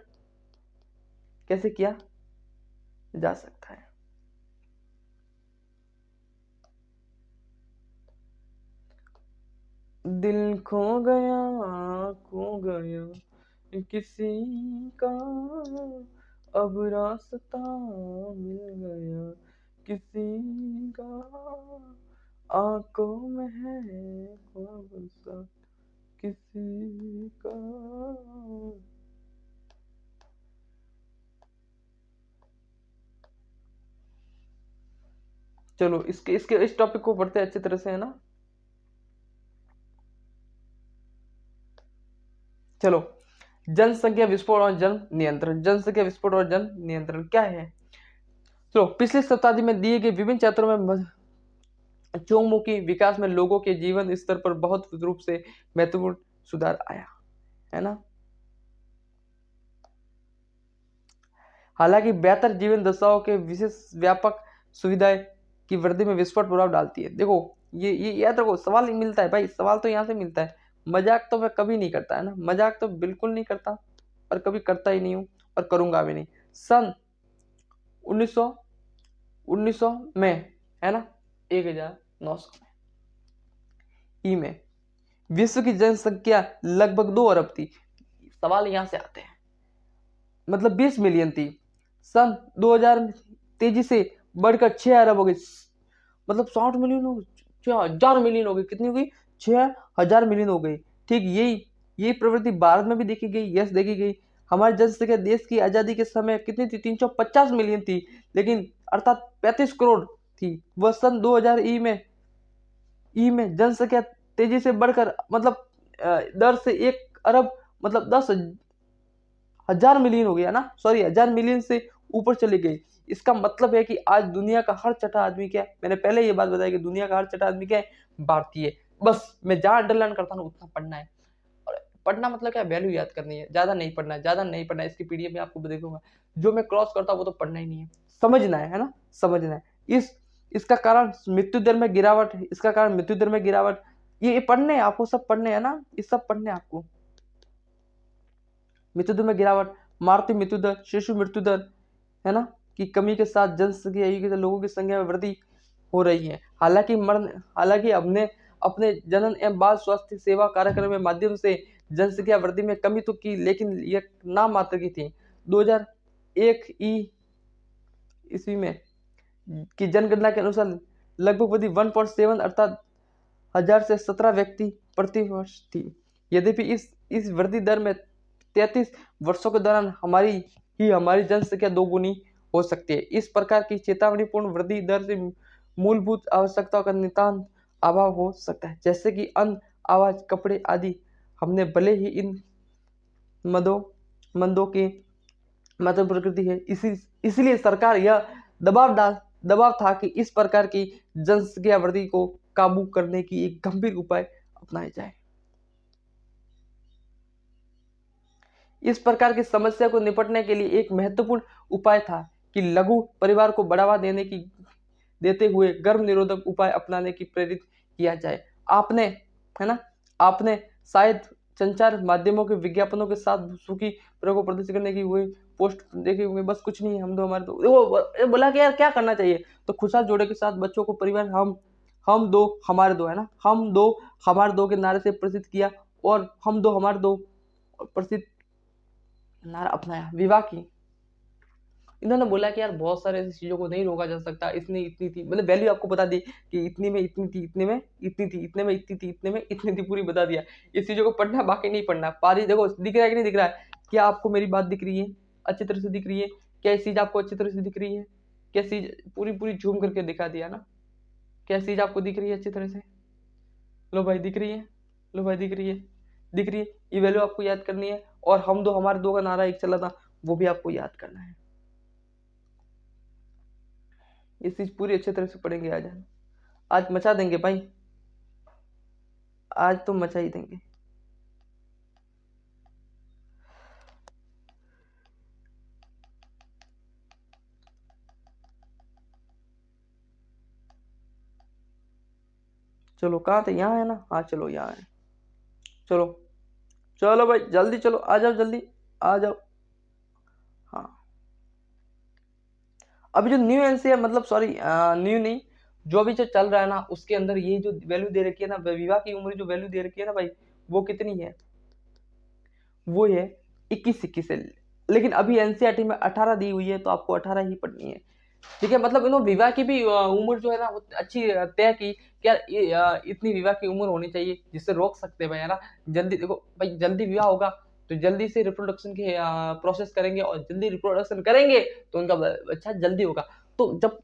कैसे किया जा सकता है। दिल खो गया किसी का, अब रास्ता मिल गया किसी का, आंखों में है ख्वाब सा किसी का। चलो इसके इसके इस टॉपिक को पढ़ते हैं अच्छी तरह से, है ना। चलो, जनसंख्या विस्फोट और जन्म नियंत्रण, जनसंख्या विस्फोट और जन्म नियंत्रण क्या है। तो पिछली शताब्दी में दिए गए विभिन्न क्षेत्रों में चहुमुखी विकास में लोगों के जीवन स्तर पर बहुत रूप से महत्वपूर्ण सुधार आया, है ना। हालांकि बेहतर जीवन दशाओं के विशेष व्यापक सुविधाएं की वृद्धि में विस्फोट प्रभाव डालती है। देखो, ये याद रखो, सवाल मिलता है भाई, सवाल तो यहाँ से मिलता है। मजाक तो मैं कभी नहीं करता, है ना, मजाक तो बिल्कुल नहीं करता, और कभी करता ही नहीं हूँ, और करूंगा भी नहीं। सन 1900 में, है ना, 1900 में, ई में विश्व की जनसंख्या लगभग 2 अरब थी। सवाल यहां से आते हैं, मतलब 20 मिलियन थी, सन 2000 में तेजी से बढ़कर 6 अरब हो गई, मतलब 60 मिलियन हो गई, 6,000 मिलियन हो गई, कितनी हो गई, 6,000 मिलियन हो गई। ठीक यही यही प्रवृत्ति भारत में भी देखी गई, यस देखी गई। हमारी जनसंख्या देश की आजादी के समय कितनी थी, 350 मिलियन थी, लेकिन अर्थात 35 करोड़ थी। वह सन 2000 ई में जनसंख्या तेजी से बढ़कर मतलब दर से 1 अरब मतलब 10,000 मिलियन हो गया ना, सॉरी 1000 मिलियन से ऊपर चली गई। इसका मतलब है कि आज दुनिया का हर छठा आदमी क्या है, मैंने पहले ये बात बताई कि दुनिया का हर छठा आदमी क्या है, भारतीय। बस मैं जहां अंडरलाइन करता हूँ उतना पढ़ना है, और पढ़ना मतलब क्या, वैल्यू याद करनी है, ज्यादा नहीं पढ़ना है, ज्यादा नहीं पढ़ना है। इसकी पीडीएफ में आपको देखूंगा, जो मैं क्रॉस करता हूँ वो तो पढ़ना ही नहीं है, समझना है ना, समझना है। इसका कारण मृत्यु दर में गिरावट, इसका कारण मृत्यु दर में गिरावट, ये पढ़ने हैं आपको, सब पढ़ने हैं ना, ये सब पढ़ने हैं आपको। मृत्यु दर में गिरावट, मातृ मृत्यु दर, शिशु मृत्यु दर, है ना, की कमी के साथ जनसंख्या के लोगों की संख्या में वृद्धि हो रही है। हालांकि हमने अपने जनन एवं बाल स्वास्थ्य सेवा कार्यक्रम के माध्यम से जनसंख्या वृद्धि में कमी तो की, लेकिन यह नाम मात्र की थी। 2001 ईस्वी में की जनगणना के अनुसार लगभग वृद्धि 1.7 अर्थात 1000 से 17 व्यक्ति प्रति वर्ष थी। यद्यपि इस वृद्धि दर में 33 वर्षों के दौरान हमारी जनसंख्या दोगुनी हो सकती है। इस प्रकार की चेतावनीपूर्ण वृद्धि दर से मूलभूत आवश्यकताओं का नितांत अभाव हो सकता है, जैसे कि अन्न, आवाज, कपड़े आदि। हमने भले ही इन मंदों के मतलब प्रकृति है, इसलिए सरकार यह दबाव था कि इस प्रकार की जनसंख्या वृद्धि को काबू करने की एक गंभीर उपाय अपनाया जाए। इस प्रकार की समस्या को निपटने के लिए एक महत्वपूर्ण उपाय था कि लघु परिवार को बढ़ावा देते हुए गर्भ निरोधक उपाय अपनाने की प्रेरित किया जाए। आपने शायद संचार माध्यमों के विज्ञापनों के साथ सुखी परिवार को प्रदर्शित करने की हुई पोस्ट देखे हुए, बस कुछ नहीं, हम दो हमारे दो, वो बोला कि यार क्या करना चाहिए, तो खुशहाल जोड़े के साथ बच्चों को परिवार हम दो हमारे दो, है ना, हम दो हमारे दो के नारे से प्रसिद्ध किया, और हम दो हमारे दो प्रसिद्ध नारा अपनाया। विवाह की इन्होंने बोला कि यार बहुत सारे ऐसी चीजों को नहीं रोका जा सकता, इसने इतनी थी, मतलब वैल्यू आपको बता दी कि इतनी में इतनी थी, इतने में इतनी थी, इतने में इतनी थी, इतने में इतनी थी, पूरी बता दिया। इस चीजों को पढ़ना, बाकी नहीं पढ़ना। पारी देखो, दिख रहा है कि नहीं दिख रहा है, क्या आपको मेरी बात दिख रही है, अच्छी तरह से दिख रही है, क्या चीज आपको अच्छी तरह से दिख रही है, क्या चीज पूरी पूरी झूम करके दिखा दिया ना, क्या चीज आपको दिख रही है अच्छी तरह से, लो भाई दिख रही है, लो भाई दिख रही है, दिख रही है, ये वैल्यू आपको याद करनी है। और हम दो हमारे दो का नारा एक चला था, वो भी आपको याद करना है। ये चीज पूरी अच्छी तरह से पढ़ेंगे आज मचा देंगे भाई, आज तो मचा ही देंगे। चलो कहाँ थे, यहाँ है ना, हाँ चलो यहाँ है, चलो चलो भाई जल्दी चलो, आ जाओ जल्दी, आ जाओ। हाँ अभी जो न्यू एनसी है, मतलब सॉरी न्यू नहीं, जो अभी जो चल रहा है ना, उसके अंदर ये जो वैल्यू दे रखी है ना, विवाह की उम्र जो वैल्यू दे रखी है ना भाई, वो कितनी है, वो है 21 है। लेकिन अभी एनसीईआरटी में 18 दी हुई है, तो आपको 18 ही पढ़नी है। ठीक है, मतलब इन्होंने विवाह की भी उम्र जो है ना वो अच्छी तय की कि यार इतनी विवाह की उम्र होनी चाहिए जिससे रोक सकते हैं भाई, है ना। जल्दी देखो भाई, जल्दी विवाह होगा तो जल्दी से रिप्रोडक्शन के प्रोसेस करेंगे, और जल्दी रिप्रोडक्शन करेंगे तो उनका अच्छा जल्दी होगा। तो जब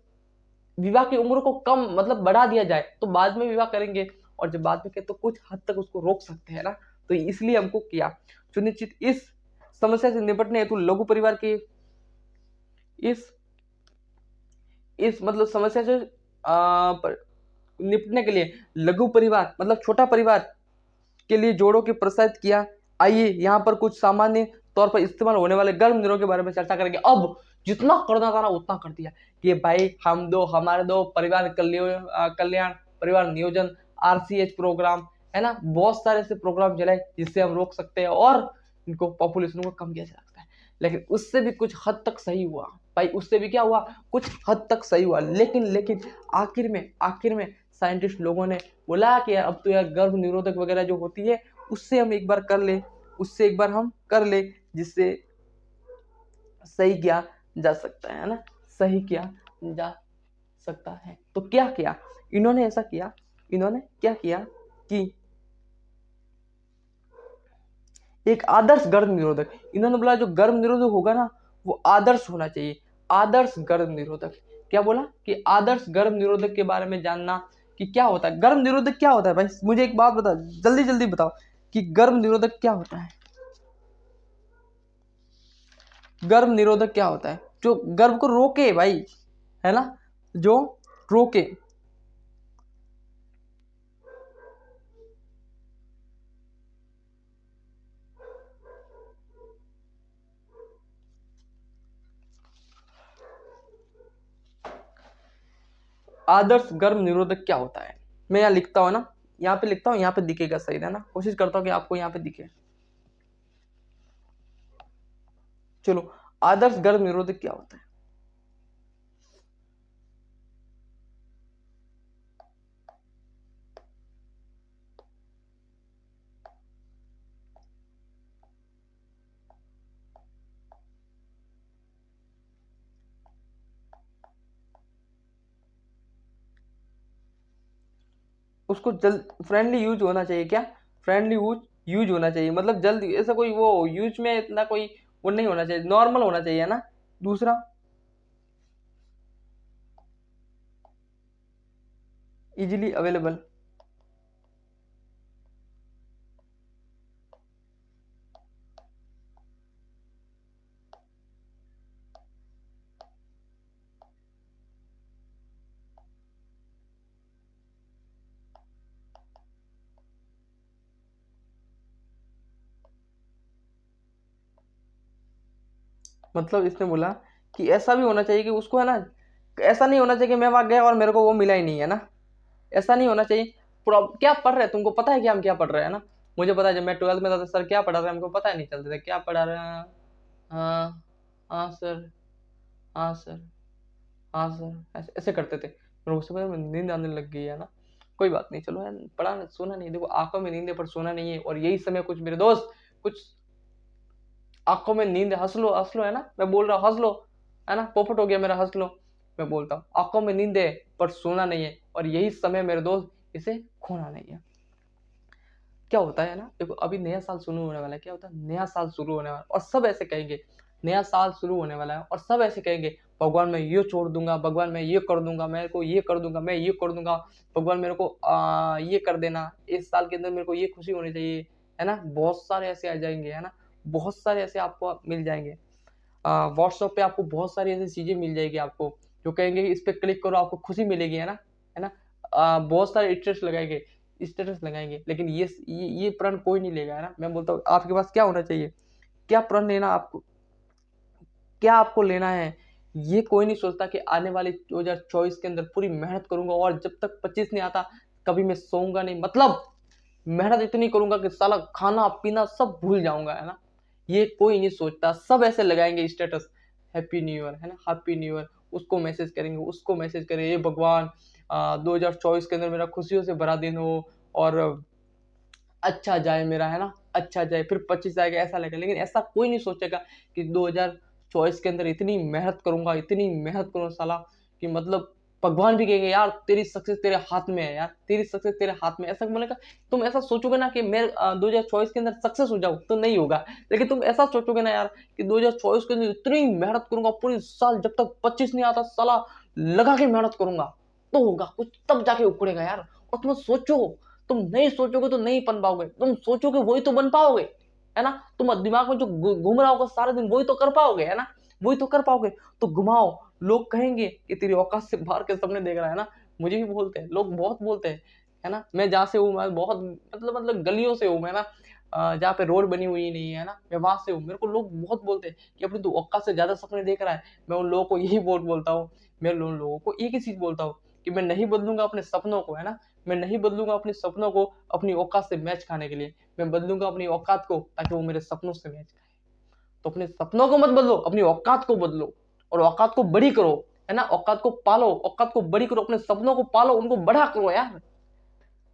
विवाह की उम्र को कम मतलब बढ़ा दिया जाए तो बाद में विवाह करेंगे, और जब बाद में करें तो कुछ हद तक उसको रोक सकते हैं ना। तो इसलिए हमको किया सुनिश्चित इस समस्या से निपटने हेतु लघु परिवार की इस मतलब समस्या से निपटने के लिए लघु परिवार मतलब छोटा परिवार के लिए जोड़ों के प्रोत्साहित किया। आइए यहाँ पर कुछ सामान्य तौर पर इस्तेमाल होने वाले गर्भ निरोध के बारे में चर्चा करेंगे। अब जितना करना था ना उतना कर दिया कि भाई हम दो हमारे दो, परिवार कल्याण, परिवार नियोजन, आरसीएच प्रोग्राम, है ना, बहुत सारे ऐसे प्रोग्राम चलाए जिससे हम रोक सकते हैं और इनको पॉपुलेशन को कम किया जा सकता है। लेकिन उससे भी कुछ हद तक सही हुआ भाई, उससे भी क्या हुआ, कुछ हद तक सही हुआ। लेकिन आखिर में साइंटिस्ट लोगों ने बोला कि अब तो यार गर्भ निरोधक वगैरह जो होती है उससे हम एक बार कर ले, उससे एक बार हम कर ले, जिससे सही किया जा सकता है ना, सही किया जा सकता है। तो क्या किया इन्होंने, ऐसा किया इन्होंने, क्या किया कि एक आदर्श गर्भ निरोधक, इन्होंने बोला जो गर्भ निरोधक होगा ना वो आदर्श होना चाहिए, आदर्श गर्भ निरोधक। क्या बोला कि आदर्श गर्भ निरोधक के बारे में जानना कि क्या होता है गर्भ निरोधक, क्या होता है भाई, मुझे एक बात बताओ, जल्दी जल्दी बताओ कि गर्भ निरोधक क्या होता है। गर्भ निरोधक क्या होता है? जो गर्भ को रोके भाई, है ना, जो रोके। आदर्श गर्भ निरोधक क्या होता है? मैं यहाँ लिखता हूँ ना, यहाँ पे लिखता हूँ, यहाँ पे दिखेगा सही है ना, कोशिश करता हूँ कि आपको यहाँ पे दिखे। चलो, आदर्श गर्भ निरोधक क्या होता है? उसको जल्द फ्रेंडली यूज होना चाहिए, क्या फ्रेंडली यूज यूज होना चाहिए, मतलब जल्द, ऐसा कोई वो यूज में इतना कोई वो नहीं होना चाहिए, नॉर्मल होना चाहिए ना। दूसरा, इजीली अवेलेबल, मतलब इसने बोला कि ऐसा भी होना चाहिए कि उसको, है ना, ऐसा नहीं होना चाहिए कि मैं वहां गया और मेरे को वो मिला ही नहीं, है ना, ऐसा नहीं होना चाहिए। क्या पढ़ रहे हैं, तुमको पता है कि हम क्या पढ़ रहे हैं ना? मुझे पता है, जब मैं 12th में था तो सर क्या पढ़ा रहे हैं हमको पता ही नहीं चलता था क्या पढ़ा रहे हैं। हाँ, हाँ सर, हाँ सर, हाँ सर, ऐसे ऐसे करते थे। फिर उसके बाद नींद आने लग गई है ना। कोई बात नहीं, चलो यार, पढ़ा सोना नहीं, देखो आंखों में नींद है पर सोना नहीं है, और यही समय कुछ मेरे दोस्त, कुछ आंखों में नींद है, हंस लो है ना, मैं बोल रहा हूँ हंस लो, है ना, पोपट हो गया मेरा, हंस लो। मैं बोलता हूँ आंखों में नींद है पर सोना नहीं है, और यही समय मेरे दोस्त इसे खोना नहीं है। क्या होता है ना, देखो अभी नया साल शुरू होने वाला है, क्या होता है, नया साल शुरू होने वाला है और सब ऐसे कहेंगे नया साल शुरू होने वाला है, और सब ऐसे कहेंगे भगवान मैं ये छोड़ दूंगा, भगवान मैं ये कर दूंगा, मेरे को ये कर दूंगा, मैं ये कर दूंगा, भगवान मेरे को ये कर देना, इस साल के अंदर मेरे को ये खुशी होनी चाहिए, है ना, बहुत सारे ऐसे आ जाएंगे, है ना, बहुत सारे ऐसे आपको मिल जाएंगे। व्हाट्सएप पे आपको बहुत सारी ऐसी चीजें मिल जाएगी आपको, जो कहेंगे इस पे क्लिक करो आपको खुशी मिलेगी, है ना, बहुत सारे स्टेटस लगाएंगे, लेकिन ये प्रण कोई नहीं लेगा, है ना। मैं बोलता हूँ आपके पास क्या होना चाहिए, क्या प्रण लेना आपको, क्या आपको लेना है, ये कोई नहीं सोचता कि आने वाले 2024 के अंदर पूरी मेहनत करूंगा और जब तक 25 नहीं आता कभी मैं सोऊंगा नहीं, मतलब मेहनत इतनी करूंगा कि साला खाना पीना सब भूल जाऊंगा, है ना। ये कोई नहीं सोचता, सब ऐसे लगाएंगे स्टेटस, हैप्पी न्यू ईयर, है ना, हैप्पी न्यू ईयर, उसको मैसेज करेंगे, उसको मैसेज करेंगे, ये भगवान 2024 के अंदर मेरा खुशियों से भरा दिन हो, और अच्छा जाए मेरा, है ना, अच्छा जाए, फिर 25 आएगा ऐसा लगेगा, लेकिन ऐसा कोई नहीं सोचेगा कि 2024 के अंदर इतनी मेहनत करूंगा, इतनी मेहनत करूंगा साला, कि मतलब भगवान भी कहेंगे यार तेरी सक्सेस तेरे हाथ में है, यार तेरी सक्सेस तेरे हाथ में, ऐसा बोलेगा। तुम ऐसा सोचोगे ना कि मैं 2024 के अंदर सक्सेस हो जाऊं, तो नहीं होगा, लेकिन तुम ऐसा सोचोगे ना यार कि 2024 के अंदर इतनी मेहनत करूंगा पूरी साल, जब तक 25 नहीं आता साला लगा के मेहनत करूंगा, तो होगा कुछ, तब जाके उखड़ेगा यार। और तुम सोचो, तुम नहीं सोचोगे तो नहीं बन पाओगे, तुम सोचोगे वही तो बन पाओगे, है ना, तुम दिमाग में जो घूम रहा होगा सारा दिन वही तो कर पाओगे, है ना, वही तो कर पाओगे। तो घुमाओ, लोग कहेंगे कि तेरी औकात से बाहर के सपने देख रहा है ना, मुझे भी बोलते हैं लोग, बहुत बोलते हैं, है ना, मैं जहाँ से हूँ मैं बहुत, मतलब गलियों से हूँ मैं ना, जहाँ पे रोड बनी हुई नहीं है ना, मैं वहां से हूँ, मेरे को लोग बहुत बोलते हैं कि अपनी तो औकात से ज्यादा सपने देख रहा है। मैं उन लोगों को यही बोलता हूँ, मैं उन लोगों को एक ही चीज बोलता हूँ कि मैं नहीं बदलूंगा अपने सपनों को, है ना, मैं नहीं बदलूंगा अपने सपनों को अपनी औकात से मैच खाने के लिए, मैं बदलूंगा अपनी औकात को ताकि वो मेरे सपनों से मैच खाए। तो अपने सपनों को मत बदलो, अपनी औकात को बदलो, और औकात को बड़ी करो, है ना, औकात को पालो, औकात को बड़ी करो, अपने सपनों को पालो, उनको बड़ा करो यार।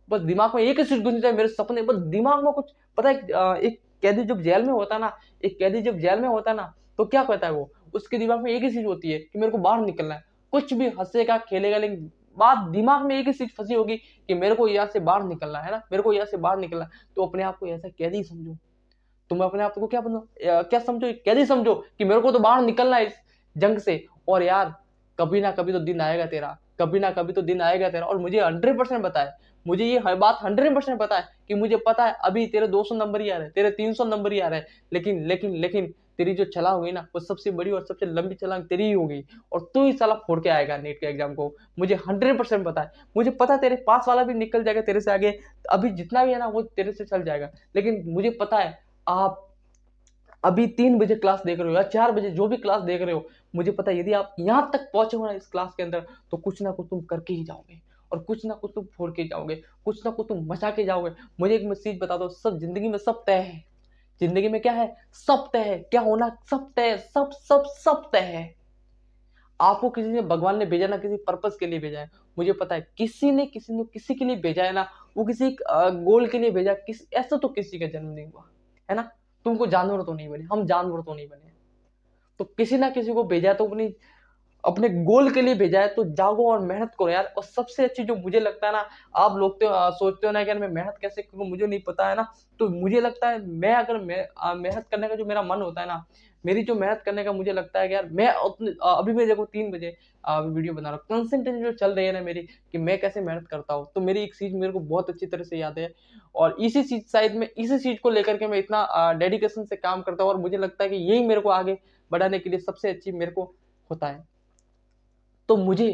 बस दिमाग में एक ही चीज घुसनी चाहिए, मेरे सपने, बस दिमाग में कुछ पता है। एक कैदी जब जेल में होता है ना, एक कैदी जब जेल में होता है ना, तो क्या कहता है वो, उसके दिमाग में एक ही चीज होती है कि मेरे को बाहर निकलना है। कुछ भी हंसेगा खेलेगा, लेकिन बात दिमाग में एक ही चीज फंसी होगी कि मेरे को यहाँ से बाहर निकलना है ना, मेरे को यहाँ से बाहर निकलना है। तो अपने आप को ऐसा कैदी समझो, तुम अपने आप को क्या बनो, क्या समझो, कैदी समझो कि मेरे को तो बाहर निकलना है इस जंग से। और यार कभी ना कभी तो दिन आएगा तेरा, कभी ना कभी तो दिन आएगा तेरा। और मुझे 100% पता है, मुझे ये हर बात 100% पता है कि मुझे पता है अभी तेरे 200 नंबर ही आ रहे हैं, तेरे 300 नंबर ही आ रहे हैं, लेकिन तेरी जो छलांग हुई ना, वो सबसे बड़ी और सबसे लंबी छलांग तेरी ही होगी। और तू ही साला फोड़ के आएगा नीट के एग्जाम को, मुझे 100% पता है। मुझे पता है तेरे पास वाला भी निकल जाएगा तेरे से आगे, अभी जितना भी है ना वो तेरे से चल जाएगा। लेकिन मुझे पता है आप अभी 3 बजे क्लास देख रहे हो या 4 बजे, जो भी क्लास देख रहे हो, मुझे पता है यदि आप यहाँ तक पहुंचे हो ना इस क्लास के अंदर, तो कुछ ना कुछ तुम करके ही जाओगे, और कुछ ना कुछ तुम फोड़ के जाओगे, कुछ ना कुछ तुम मचा के जाओगे। मुझे एक चीज बता दो, सब जिंदगी में सब तय है। जिंदगी में क्या है, सब तय है, क्या होना सब तय है, सब सब सब तय है। आपको किसी ने, भगवान ने भेजा ना, किसी पर्पस के लिए भेजा है। मुझे पता है किसी ने किसी के लिए भेजा है ना, वो किसी गोल के लिए भेजा, किसी ऐसा तो किसी का जन्म नहीं हुआ है ना। तुमको जानवर तो नहीं बने, हम जानवर तो नहीं बने, तो किसी ना किसी को भेजा है, तो अपनी अपने गोल के लिए भेजा है, तो जागो और मेहनत करो यार। और सबसे अच्छी जो मुझे लगता है ना, आप लोग तो सोचते हो ना कि यार मैं मेहनत कैसे करूँ, मुझे नहीं पता है ना। तो मुझे लगता है मैं अगर मेहनत करने का जो मेरा मन होता है ना, मेरी जो मेहनत करने का मुझे लगता है कि यार मैं अभी भी देखो 3 बजे वीडियो बना रहा हूँ, कंसंट्रेशन जो चल रही है ना मेरी, कि मैं कैसे मेहनत करता हूँ। तो मेरी एक चीज मेरे को बहुत अच्छी तरह से याद है, और इसी चीज शायद में इसी चीज को लेकर के मैं इतना डेडिकेशन से काम करता हूँ, और मुझे लगता है कि यही मेरे को आगे बढ़ाने के लिए सबसे अच्छी मेरे को होता है। तो मुझे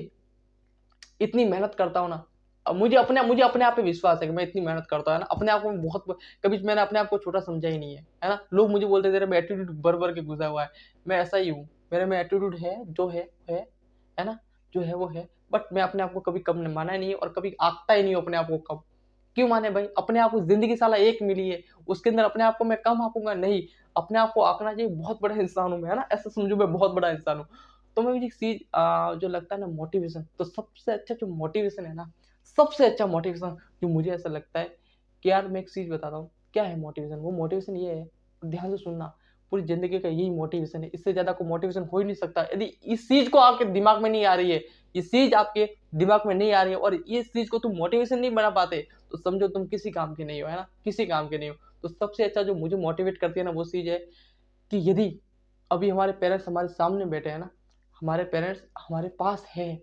इतनी मेहनत करता हूँ ना, अब मुझे अपने आप पे विश्वास है कि मैं इतनी मेहनत करता हूँ ना, अपने आप को मैं बहुत, कभी मैंने अपने आप को छोटा समझा ही नहीं है ना। लोग मुझे बोलते तेरे में एटीट्यूड भर भर के घुसा हुआ है, मैं ऐसा ही हूँ, मेरे में एटीट्यूड है, जो है ना, जो है वो है। बट मैं अपने आप को कभी कम माना ही नहीं है, और कभी आंकता ही नहीं हूँ अपने आप को कम। क्यों माने भाई, अपने आप को जिंदगी साला एक मिली है, उसके अंदर अपने आप को मैं कम आंकूंगा नहीं। अपने आप को आंकना चाहिए बहुत बड़ा इंसान हूँ मैं, है ना, ऐसा समझू मैं बहुत बड़ा इंसान हूँ। तो मैं मुझे चीज जो लगता है ना मोटिवेशन, तो सबसे अच्छा जो मोटिवेशन है ना, सबसे अच्छा मोटिवेशन जो मुझे ऐसा लगता है कि यार मैं एक चीज बताता हूँ क्या है मोटिवेशन। वो मोटिवेशन ये है, ध्यान से सुनना, पूरी जिंदगी का यही मोटिवेशन है, इससे ज्यादा कोई मोटिवेशन हो ही नहीं सकता। यदि इस चीज को आपके दिमाग में नहीं आ रही है, ये चीज आपके दिमाग में नहीं आ रही है, और ये चीज को तुम मोटिवेशन नहीं बना पाते, तो समझो तुम किसी काम के नहीं हो, है ना, किसी काम के नहीं हो। तो सबसे अच्छा जो मुझे मोटिवेट करती है ना, वो चीज है कि यदि अभी हमारे पेरेंट्स हमारे सामने बैठे हैं ना, हमारे पेरेंट्स हमारे पास है,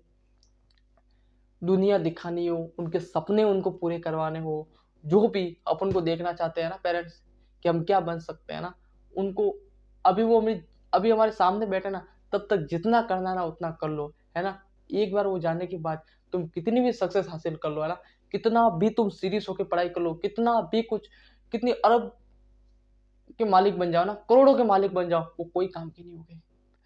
दुनिया दिखानी हो, उनके सपने उनको पूरे करवाने हो, जो भी अपन को देखना चाहते हैं ना पेरेंट्स, कि हम क्या बन सकते हैं ना, उनको अभी वो हमें, अभी हमारे सामने बैठे ना, तब तक जितना करना ना उतना कर लो, है ना। एक बार वो जाने के बाद तुम कितनी भी सक्सेस हासिल कर लो, है ना, कितना भी तुम सीरियस होकर पढ़ाई कर लो, कितना भी कुछ, कितनी अरब के मालिक बन जाओ ना, करोड़ों के मालिक बन जाओ, वो कोई काम के नहीं होगे,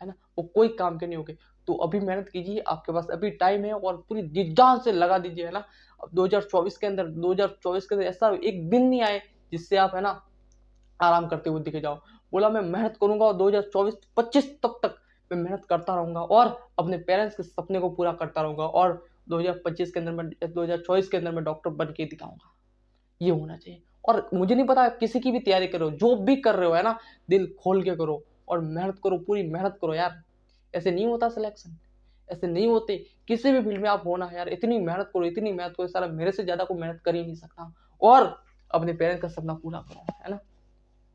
है ना, वो कोई काम के नहीं होगे। तो अभी मेहनत कीजिए, आपके पास अभी टाइम है, और पूरी जी जान से लगा दीजिए, है ना। अब 2024 के अंदर ऐसा एक दिन नहीं आए जिससे आप, है ना, आराम करते हुए दिखे जाओ। बोला मैं मेहनत करूंगा, और 2024-25 तक मैं मेहनत करता रहूंगा, और अपने पेरेंट्स के सपने को पूरा करता रहूंगा, और 2025 के अंदर मैं 2024 के अंदर मैं डॉक्टर बन के दिखाऊंगा। ये होना चाहिए। और मुझे नहीं पता किसी की भी तैयारी करो, जो भी कर रहे हो, है ना, दिल खोल के करो, और मेहनत करो, पूरी मेहनत करो यार। ऐसे नहीं होता सिलेक्शन, ऐसे नहीं होते। किसी भी फील्ड में आप होना है यार, इतनी मेहनत करो, इतनी मेहनत करो, सारा मेरे से ज्यादा कोई मेहनत कर ही नहीं सकता। और अपने पेरेंट्स का सपना पूरा करो, है ना,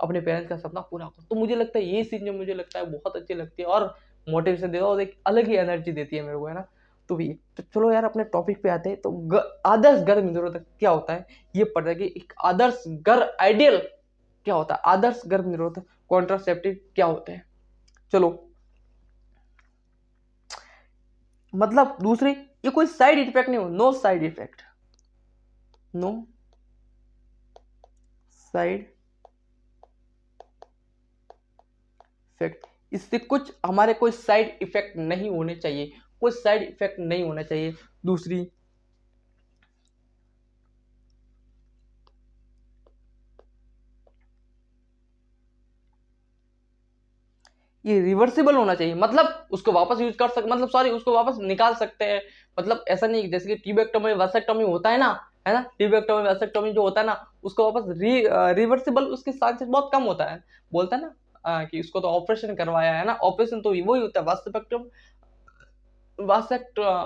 अपने पेरेंट्स का सपना पूरा करो। तो मुझे लगता है ये चीज जो मुझे लगता है बहुत अच्छी लगती है, और मोटिवेशन देता है, और एक अलग ही एनर्जी देती है मेरे को, है ना। तो भी तो चलो यार अपने टॉपिक पे आते हैं। तो आदर्श गर्भ निरोधक क्या होता है, ये पढ़ रहे कि एक आदर्श गर्भ आइडियल क्या होता है, आदर्श गर्भ निरोधक कॉन्ट्रासेप्टिव क्या होते हैं। चलो, मतलब दूसरी, ये कोई साइड इफेक्ट नहीं हो, no side effect, no side effect, इससे कुछ हमारे कोई साइड इफेक्ट नहीं होने चाहिए, कोई साइड इफेक्ट नहीं होना चाहिए। दूसरी, ये रिवर्सिबल होना चाहिए, मतलब उसको वापस यूज कर सकते, मतलब सॉरी उसको वापस निकाल सकते हैं। मतलब ऐसा नहीं जैसे कि ट्यूबेक्टोमी वैसेक्टोमी होता है ना, ट्यूबेक्टोमी वैसेक्टोमी जो होता है ना, उसको वापस रिवर्सिबल उसके चांसेस बहुत कम होता है। बोलता है ना कि उसको तो ऑपरेशन करवाया है ना, ऑपरेशन तो वही होता है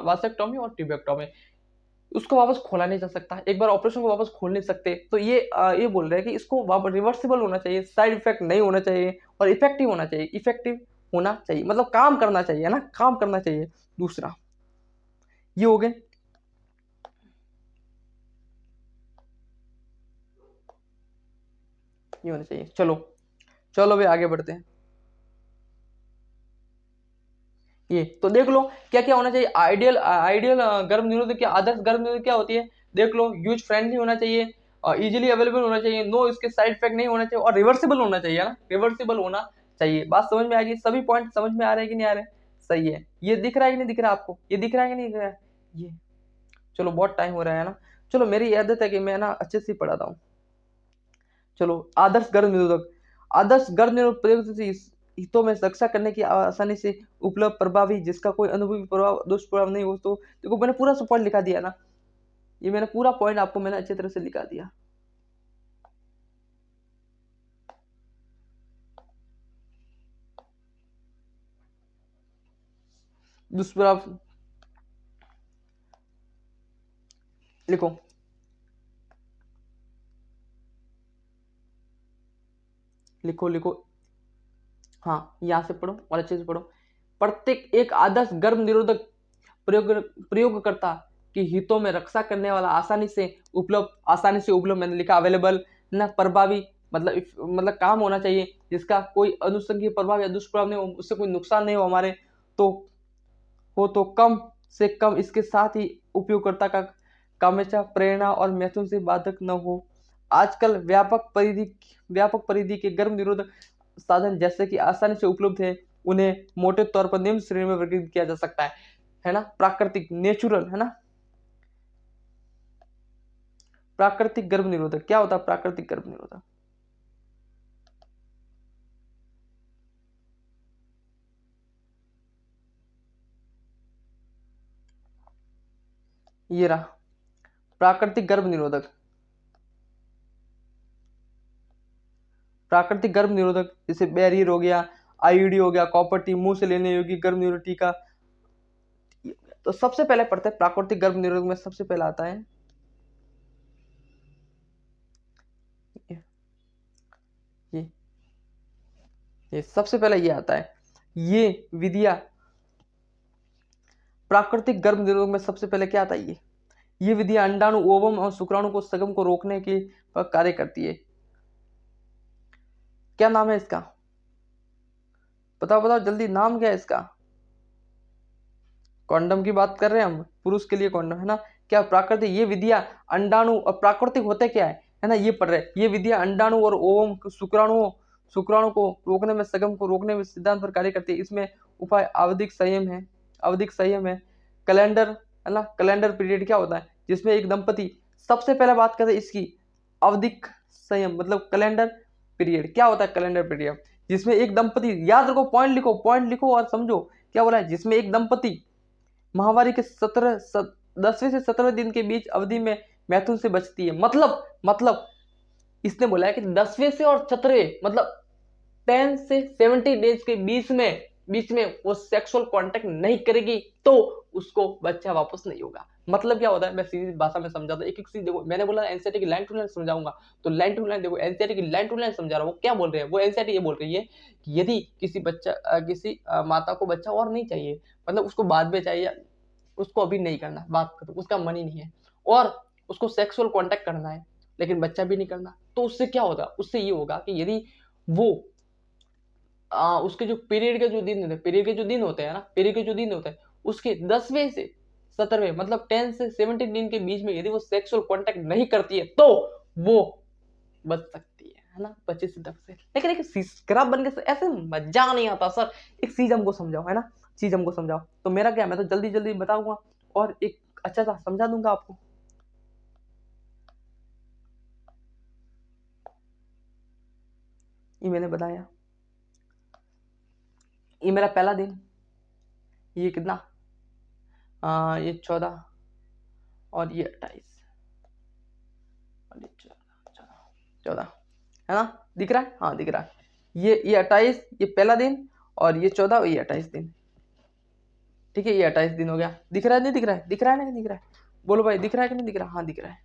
वासेक्टोमी और ट्यूबेक्टोमी। उसको वापस खोला नहीं जा सकता, एक बार ऑपरेशन को वापस खोल नहीं सकते। तो ये बोल रहे हैं कि इसको वापस रिवर्सिबल होना चाहिए, साइड इफेक्ट नहीं होना चाहिए और इफेक्टिव होना चाहिए, इफेक्टिव होना चाहिए मतलब काम करना चाहिए ना, काम करना चाहिए। दूसरा ये हो गए, ये होना चाहिए। चलो चलो भाई आगे बढ़ते हैं। ये तो देख लो क्या क्या होना चाहिए। आइडियल आइडियल गर्भ निरोधक क्या, आदर्श गर्भ निरोधक क्या होती है, देख लो। यूज फ्रेंडली होना चाहिए, इजीली अवेलेबल होना चाहिए, नो इसके साइड इफेक्ट नहीं होना चाहिए और रिवर्सिबल होना चाहिए ना, रिवर्सिबल होना चाहिए। बात समझ में आ गई, सभी पॉइंट समझ में आ रहे हैं कि नहीं आ रहे? सही है। ये दिख रहा है कि नहीं दिख रहा आपको, ये दिख रहा है कि नहीं दिख रहा है ये? चलो बहुत टाइम हो रहा है ना। चलो मेरी आदत है कि मैं ना अच्छे से पढ़ाता हूँ। चलो आदर्श गर्भ निरोधक, आदर्श गर्भ निरोधक प्रयोग से हितों में रक्षा करने की आसानी से उपलब्ध प्रभावी जिसका कोई अनुभवी प्रभाव दुष्प्रभाव नहीं हो। तो देखो मैंने पूरा पॉइंट लिखा दिया ना, ये मैंने पूरा पॉइंट आपको मैंने अच्छी तरह से लिखा दिया। दुष्प्रभाव लिखो, लिखो लिखो। हाँ यहाँ से पढ़ो और अच्छे से पढ़ो। प्रत्येक एक आदर्श गर्भ निरोधक प्रयोग प्रयोगकर्ता के हितों में रक्षा करने वाला आसानी से उपलब्ध मैंने लिखा अवेलेबल ना, प्रभावी मतलब काम होना चाहिए जिसका कोई अनुषंगीय प्रभाव या दुष्प्रभाव नहीं हो, उससे कोई नुकसान नहीं हो हमारे, तो हो तो कम से कम, इसके साथ ही उपयोगकर्ता का कामेच्छा प्रेरणा और मैथुन से बाधक न हो। आजकल व्यापक परिधि के गर्भ निरोधक साधन जैसे कि आसानी से उपलब्ध है, उन्हें मोटे तौर पर निम्न श्रेणी में वर्गीकृत किया जा सकता है ना। प्राकृतिक नेचुरल है ना, प्राकृतिक गर्भ निरोधक क्या होता है? प्राकृतिक गर्भ निरोधक ये रहा, प्राकृतिक गर्भ निरोधक। प्राकृतिक गर्भ निरोधक जैसे बैरियर हो गया, आईयूडी हो गया, कॉपर टी, मुंह से लेने योग्य गर्भ निरोधक टीका। तो सबसे पहले पढ़ते हैं प्राकृतिक गर्भ निरोधक में सबसे पहला आता है ये ये सबसे पहले ये आता है, ये विधिया प्राकृतिक गर्भ निरोधक में सबसे पहले क्या आता है ये विधिया अंडाणु, ओवम और शुक्राणु को संगम को रोकने के पर कार्य करती है। क्या नाम है इसका? बताओ बताओ जल्दी, नाम क्या है इसका? कॉन्डम की बात कर रहे हैं हम, पुरुष के लिए कॉन्डम है ना। क्या प्राकृतिक ये विधिया अंडाणु और प्राकृतिक होते क्या है ना, ये पढ़ रहे हैं। ये विधिया अंडाणु और ओवम शुक्राणु को रोकने में, सगम को रोकने में सिद्धांत पर कार्य करती है। इसमें उपाय आवधिक संयम है। कैलेंडर है ना, कैलेंडर पीरियड क्या होता है जिसमें एक दंपति, सबसे पहले बात करते हैं इसकी आवधिक संयम मतलब कैलेंडर पीरियड क्या होता है। कैलेंडर पीरियड जिसमें एक दंपति, याद रखो, पॉइंट लिखो और समझो क्या बोला है, जिसमें एक दंपति महावारी के 10वें से 17वें दिन के बीच अवधि में मैथुन से बचती है। मतलब इसने बोला है कि 10वें से और 17वें मतलब 10 से 70 डेज के बीच में वो सेक्सुअल कांटेक्ट नहीं करेगी तो उसको बच्चा वापस नहीं होगा। मतलब क्या होता है, मैं सीधी भाषा में समझाता हूँ, एक एक चीज देखो। मैंने बोला एनसीईआरटी की लाइन टू लाइन समझाऊंगा, तो लाइन टू लाइन देखो, एनसीईआरटी की लाइन टू लाइन समझा रहा हूँ। वो क्या बोल रहे हैं, वो एनसीईआरटी ये बोल रही है कि यदि किसी माता को बच्चा और नहीं चाहिए, मतलब उसको बाद में चाहिए, उसको अभी नहीं करना, बात करो उसका मन ही नहीं है, और उसको सेक्सुअल कांटेक्ट करना है लेकिन बच्चा भी नहीं करना, तो उससे क्या होगा, उससे ये होगा कि यदि वो उसके जो पीरियड के जो दिन होते हैं ना, पीरियड के जो दिन होते हैं उसके 10वें से 17वें मतलब 10 से 17 दिन के बीच में यदि वो सेक्सुअल कांटेक्ट नहीं करती है तो वो बच सकती है ना, 25 से 10 से। लेकिन एक स्क्रब बन के ऐसे मजा नहीं आता सर, एक चीज हमको समझाओ है ना, चीज हमको समझाओ। तो मेरा क्या, मैं तो जल्दी जल्दी बताऊंगा और एक अच्छा सा समझा दूंगा आपको। ये मैंने बताया ये मेरा पहला दिन, ये कितना, ये 14 और ये 28 और ये 14 है ना, दिख रहा है, हाँ दिख रहा है। ये 28, ये पहला दिन, और ये 14 और ये 28 दिन। ठीक है, ये 28 दिन हो गया। दिख रहा है नहीं दिख रहा है, दिख रहा है नहीं दिख रहा है, बोलो भाई दिख रहा है कि नहीं दिख रहा है? हाँ दिख रहा है,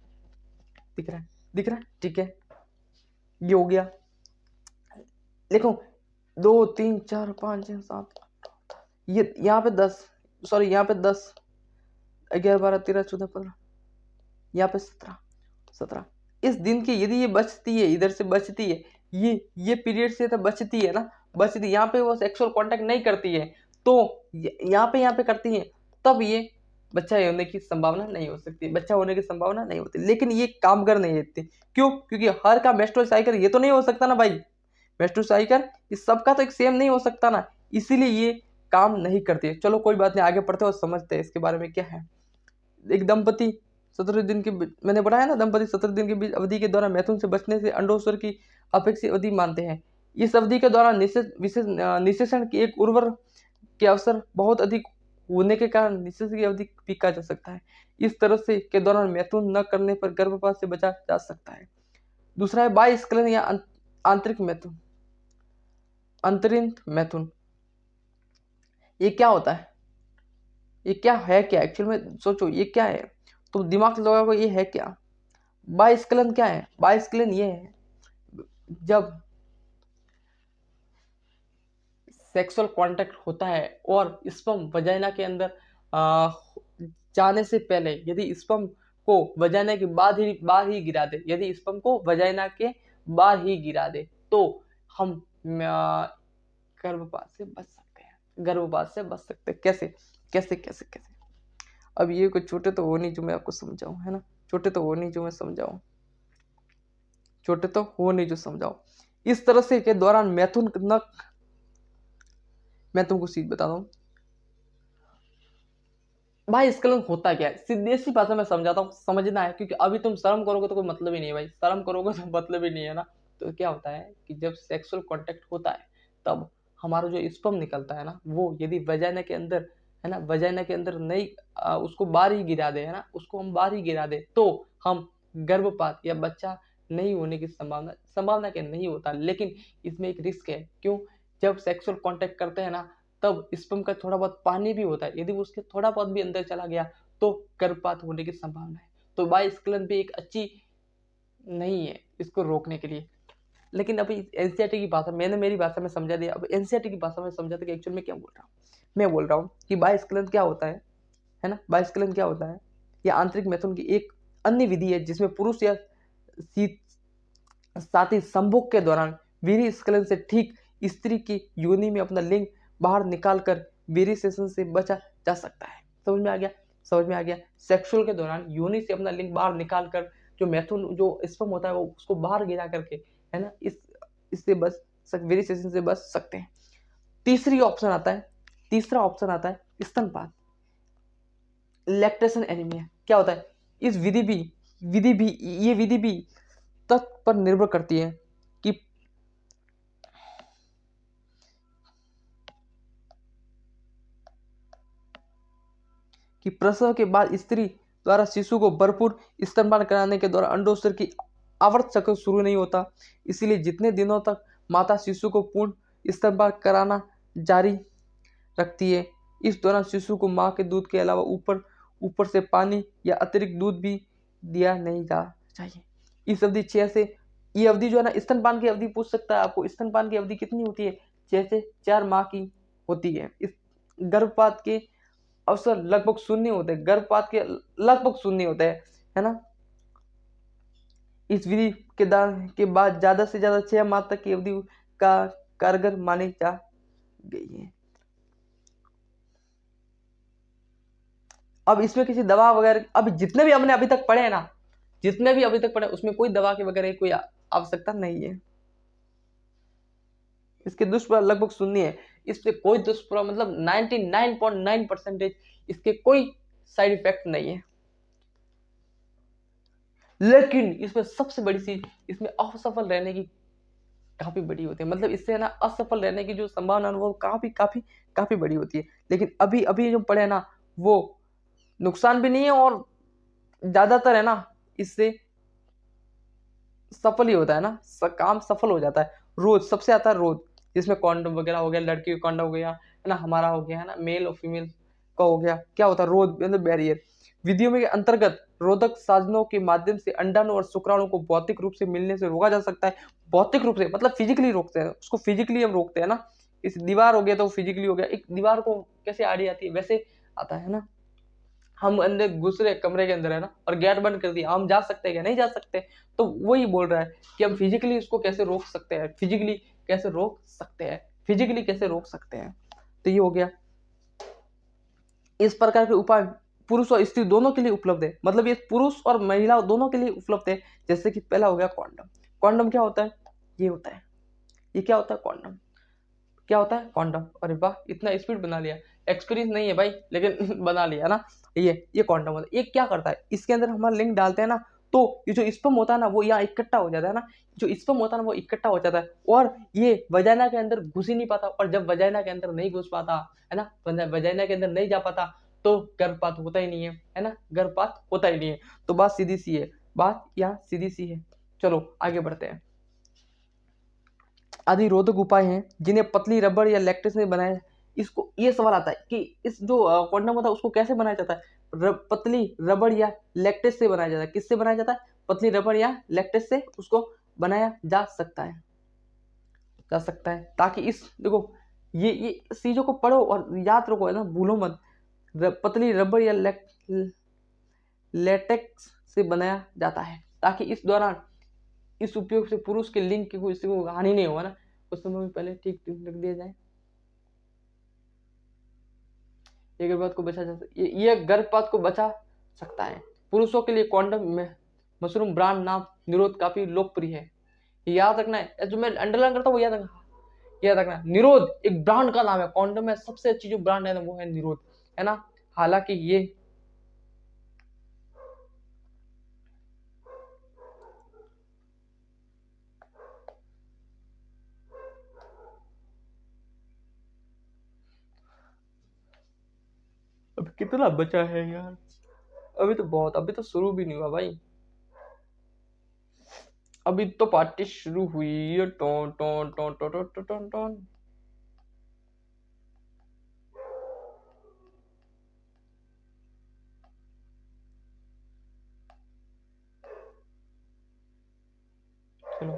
दिख रहा है, दिख रहा है। ठीक है, ये हो गया। देखो 2 3 4 5 6 7, ये यहाँ पे 10, सॉरी यहाँ पे 10 11 12 13 14 15, यहाँ पे 17। इस दिन की यदि ये बचती है, इधर से बचती है, ये पीरियड से तो बचती है ना, बचती, यहाँ पे वो सेक्सुअल कांटेक्ट नहीं करती है, तो यहाँ पे करती है, तब ये बच्चा होने की संभावना नहीं हो सकती, बच्चा होने की संभावना नहीं होती। लेकिन ये काम कर नहीं देती, क्यों? क्योंकि हर का मेस्ट्रुअल साइकिल ये तो नहीं हो सकता ना भाई, मेस्ट्रुअल साइकिल इस सबका तो एक सेम नहीं हो सकता ना, इसीलिए ये काम नहीं करती है। चलो कोई बात नहीं, आगे पढ़ते और समझते हैं इसके बारे में क्या है। एक दंपति 17 दिन के, मैंने बताया ना, दंपति 17 दिन के बीच अवधि के दौरान मैथुन से बचने से अंडोत्सर्ग की अपेक्षित अवधि मानते हैं। इस अवधि के दौरान निषेचन की एक उर्वर के अवसर बहुत अधिक होने के कारण निषेचन की अवधि भी कहा जा सकता है। इस तरह से के दौरान मैथुन न करने पर गर्भपात से बचा जा सकता है। दूसरा है बायस्खलन या आंतरिक मैथुन, अंतरिंत मैथुन। ये क्या होता है, ये क्या है, क्या एक्चुअल में सोचो ये क्या है, तो दिमाग लगाओ ये है क्या। बायस्खलन क्या है? बायस्खलन ये है जब सेक्सुअल कांटेक्ट होता है और स्पर्म वजाइना के अंदर जाने से पहले यदि स्पर्म को वजाइना के बाहर ही गिरा दे, यदि स्पर्म को वजाइना के बाहर ही गिरा दे, तो हम गर्भपात से बच सकते हैं, गर्भपात से बच सकते हैं। कैसे कैसे कैसे कैसे? अब ये कुछ छोटे तो हो नहीं जो मैं आपको समझाऊं, है ना, छोटे तो हो नहीं जो मैं समझाऊं, छोटे तो हो नहीं जो समझाऊं। इस तरह से के दौरान मैथुन न, मैं तुमको सीध बताता हूँ भाई, स्खलन होता क्या है, सीधी सी भाषा में समझाता हूँ, समझना है, क्योंकि अभी तुम शर्म करोगे तो कोई मतलब ही नहीं है भाई, शर्म करोगे तो मतलब ही नहीं है ना। तो क्या होता है कि जब सेक्सुअल कांटेक्ट होता है तब हमारा जो स्पर्म निकलता है ना, वो यदि वजाइना के अंदर, है ना, वजाइना के अंदर नहीं, उसको बाहर ही गिरा दे, है ना, उसको हम बाहर ही गिरा दे, तो हम गर्भपात या बच्चा नहीं होने की संभावना क्या नहीं होता, लेकिन इसमें एक रिस्क है। क्यों? जब सेक्सुअल कांटेक्ट करते हैं ना, तब स्पर्म का थोड़ा बहुत पानी भी होता है, यदि उसके थोड़ा बहुत भी अंदर चला गया तो गर्भपात होने की संभावना है। तो बायस्खलन भी एक अच्छी नहीं है इसको रोकने के लिए। लेकिन अभी एनसीईआरटी की भाषा, मैंने मेरी भाषा में समझा दिया, अब एनसीईआरटी की भाषा में समझाते कि एक्चुअल में क्या बोल रहा हूँ। मैं बोल रहा हूँ कि बायस्खलन क्या होता है ना, बायस्खलन क्या होता है, यह आंतरिक मैथुन की एक अन्य विधि है जिसमें पुरुष या साथी संभोग के दौरान वीर्य स्खलन से ठीक स्त्री की योनि में अपना लिंग बाहर निकालकर वीर्य सेशन से बचा जा सकता है। समझ में आ गया? समझ में आ गया। सेक्सुअल के दौरान योनि से अपना लिंग बाहर निकालकर जो मैथुन, जो स्पर्म होता है, वो उसको बाहर गिरा करके, है ना, इससे वीर्य सेशन से बच सकते हैं। तीसरा ऑप्शन आता है स्तनपान, लैक्टेशन एनीमिया। क्या होता है? इस विधि भी तथ्य पर निर्भर करती है कि प्रसव के बाद स्त्री द्वारा शिशु को भरपूर स्तनपान कराने के द्वारा अंडोत्सर्ग की आवर्त चक्र शुरू नहीं होता। इसीलिए जितने दिनों तक माता शिशु को पूर्ण स्तनपान कराना जारी रखती है, इस दौरान शिशु को मां के दूध के अलावा ऊपर से पानी या अतिरिक्त दूध भी दिया नहीं जा चाहिए। इस अवधि 6 से, ये अवधि जो है ना, स्तनपान की अवधि पूछ सकता है आपको, स्तनपान की अवधि कितनी होती है? 6 से 4 माह की होती है। इस गर्भपात के अवसर लगभग शून्य होते हैं, गर्भपात के लगभग शून्य होते हैं, है ना। इस विधि के बाद ज्यादा से ज्यादा 6 माह तक की अवधि का कारगर मानी जा गई है। अब इसमें किसी दवा वगैरह, अब जितने भी हमने अभी तक पढ़े हैं ना, जितने भी अभी तक पढ़े, उसमें कोई दवा के वगैरह कोई आवश्यकता नहीं है। इसके दुष्प्रभाव लगभग शून्य है, इससे कोई दुष्प्रभाव, मतलब 99.9% इसके कोई साइड इफेक्ट नहीं है। लेकिन इसमें सबसे बड़ी चीज, इसमें असफल रहने की काफी बड़ी होती है, मतलब इससे है ना असफल रहने की जो संभावना है वो काफी काफी काफी बड़ी होती है। लेकिन अभी अभी जो पढ़े ना वो नुकसान भी नहीं है, और ज्यादातर है ना इससे सफल ही होता है ना, काम सफल हो जाता है। रोज सबसे आता है रोज, जिसमें कॉन्डोम वगैरह हो गया, लड़की का कॉन्डोम हो गया है ना, हमारा हो गया है ना, मेल और फीमेल का हो गया, क्या होता है रोज मतलब बैरियर। विधियों में के अंतर्गत रोधक साधनों के माध्यम से अंडाणु और शुक्राणु को भौतिक रूप से मिलने से रोका जा सकता है। भौतिक रूप से मतलब फिजिकली रोकते हैं उसको, फिजिकली हम रोकते हैं ना। इस दीवार हो गया तो फिजिकली हो गया, एक दीवार को कैसे आड़ी आती है वैसे आता है ना। हम अंदर घुस रहे कमरे के अंदर है ना, और गेट बंद कर दिया, हम जा सकते हैं क्या? नहीं जा सकते। तो वही बोल रहा है कि हम फिजिकली इसको कैसे रोक सकते हैं, फिजिकली कैसे रोक सकते हैं, फिजिकली कैसे रोक सकते हैं। तो ये हो गया। इस प्रकार के उपाय पुरुष और स्त्री दोनों के लिए उपलब्ध है, मतलब ये पुरुष और महिला दोनों के लिए उपलब्ध है। जैसे कि पहला हो गया कॉन्डम। कॉन्डम क्या होता है? ये होता है, ये क्या होता है कॉन्डम, क्या होता है कॉन्डम। अरे वाह, इतना स्पीड बना लिया, एक्सपीरियंस नहीं है भाई लेकिन बना लिया ना। ये कॉन्डम होता है। ये क्या करता है, इसके अंदर हमारा लिंक डालते हैं ना, तो ये जो स्पर्म होता है ना वो यहाँ इकट्ठा हो जाता है ना, जो स्पर्म होता है ना वो इकट्ठा हो जाता है, और ये वजाइना के अंदर घुस ही नहीं पाता। और जब वजाइना के अंदर नहीं घुस पाता है ना, वजाइना के अंदर नहीं जा पाता, तो गर्भपात होता ही नहीं है ना, गर्भपात होता ही नहीं है। तो बात सीधी सी है, बात यहाँ सीधी सी है। चलो आगे बढ़ते हैं। आदि रोधक उपाय हैं जिन्हें पतली रबड़ या लैक्टेस में बनाया। इसको ये सवाल आता है कि इस जो कॉन्डम होता है उसको कैसे बनाया जाता है? पतली रबड़ या लैक्टेस से बनाया जाता है। किससे बनाया जाता है? पतली रबड़ या लैक्टेस से उसको बनाया जा सकता है, जा सकता है। ताकि इस देखो, ये चीजों को पढ़ो और याद रखो है ना, भूलो मत। पतली रबड़ या लेटेक्स से बनाया जाता है, ताकि इस दौरान इस उपयोग से पुरुष के लिंग की कोई को हानि नहीं होगा ना, उस समय में पहले ठीक रख दिया जाए। ये गर्भपात को बचा जा सकता, ये गर्भपात को बचा सकता है। पुरुषों के लिए कॉन्डम में मशरूम ब्रांड नाम निरोध काफी लोकप्रिय है। याद रखना है, जो मैं अंडरलाइन करता हूँ वो याद रखना, याद रखना। निरोध एक ब्रांड का नाम है, कॉन्डम में सबसे अच्छी जो ब्रांड है ना वो है निरोध, है ना। हालांकि ये अब कितना बचा है यार, अभी तो बहुत, अभी तो शुरू भी नहीं हुआ भाई, अभी तो पार्टी शुरू हुई है। Tone tone tone tone tone tone tone. चलो,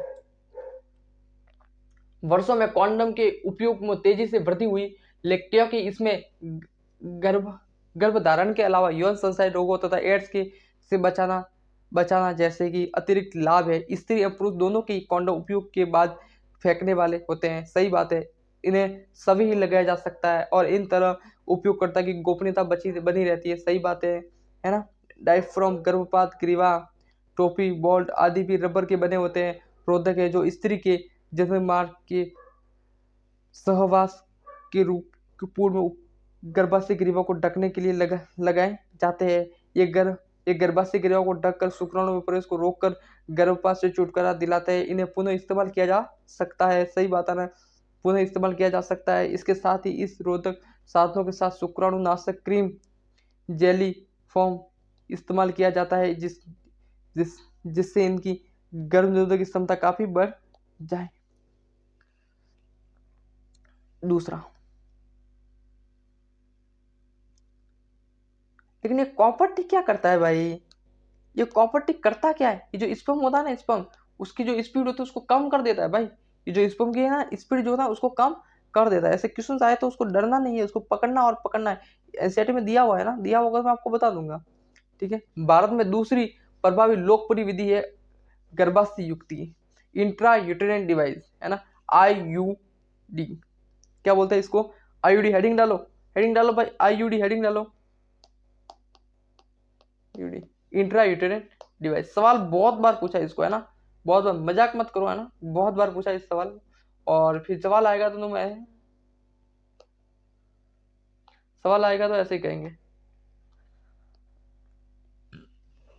वर्षों में कॉन्डम के उपयोग में तेजी से वृद्धि हुई, लेकिन क्योंकि इसमें गर्भ गर्भधारण के अलावा यौन संचारी रोगों तथा एड्स के से बचाना बचाना जैसे कि अतिरिक्त लाभ है। स्त्री एवं पुरुष दोनों की कॉन्डम उपयोग के बाद फेंकने वाले होते हैं, सही बात है। इन्हें सभी ही लगाया जा सकता है और इन तरह उपयोगकर्ता की गोपनीयता बनी रहती है, सही बात है ना। डायफ्राम, गर्भपात ग्रीवा, टोपी, बोल्ट आदि भी रबर के बने होते हैं, रोधक है, जो स्त्री के जन्म मार्ग के सहवास के रूप के पूर्व में गर्भाशय ग्रीवा को ढकने के लिए लगाए जाते हैं। ये गर्भाशय ग्रीवा को ढककर शुक्राणु में प्रवेश को रोककर गर्भपात से छुटकारा दिलाते हैं। इन्हें पुनः इस्तेमाल किया जा सकता है, सही बात है ना, पुनः इस्तेमाल किया जा सकता है। इसके साथ ही इस रोधक साधनों के साथ शुक्राणु नाशक क्रीम, जेली फॉर्म इस्तेमाल किया जाता है, जिस जिससे इनकी गर्भ निरोधक क्षमता काफी बढ़ जाए। दूसरा, लेकिन ये कॉपर टिक क्या करता है भाई? ये कॉपर टिक करता क्या है? ये जो स्पर्म होता है ना, स्पर्म, उसकी जो स्पीड होती है उसको कम कर देता है भाई। ये जो स्पर्म की है ना स्पीड जो होता है उसको कम कर देता है। ऐसे क्वेश्चन आए तो उसको डरना नहीं है, उसको पकड़ना और पकड़ना है। एनसीईआरटी में दिया हुआ है ना, दिया होगा तो मैं आपको बता दूंगा, ठीक है। भारत में दूसरी प्रभावी लोकप्रिय विधि है गर्भाशय युक्ति, इंट्रा यूटेरिन डिवाइस, है ना, आईयूडी। क्या बोलते हैं इसको? आईयूडी। हेडिंग डालो, हेडिंग डालो भाई, आईयूडी हेडिंग डालो, इंट्रा यूटेरिन डिवाइस। सवाल बहुत बार पूछा है इसको, है ना, बहुत बार, मजाक मत करो, है ना, बहुत बार पूछा इस सवाल। और फिर सवाल आएगा तो मैं सवाल आएगा तो ऐसे ही कहेंगे।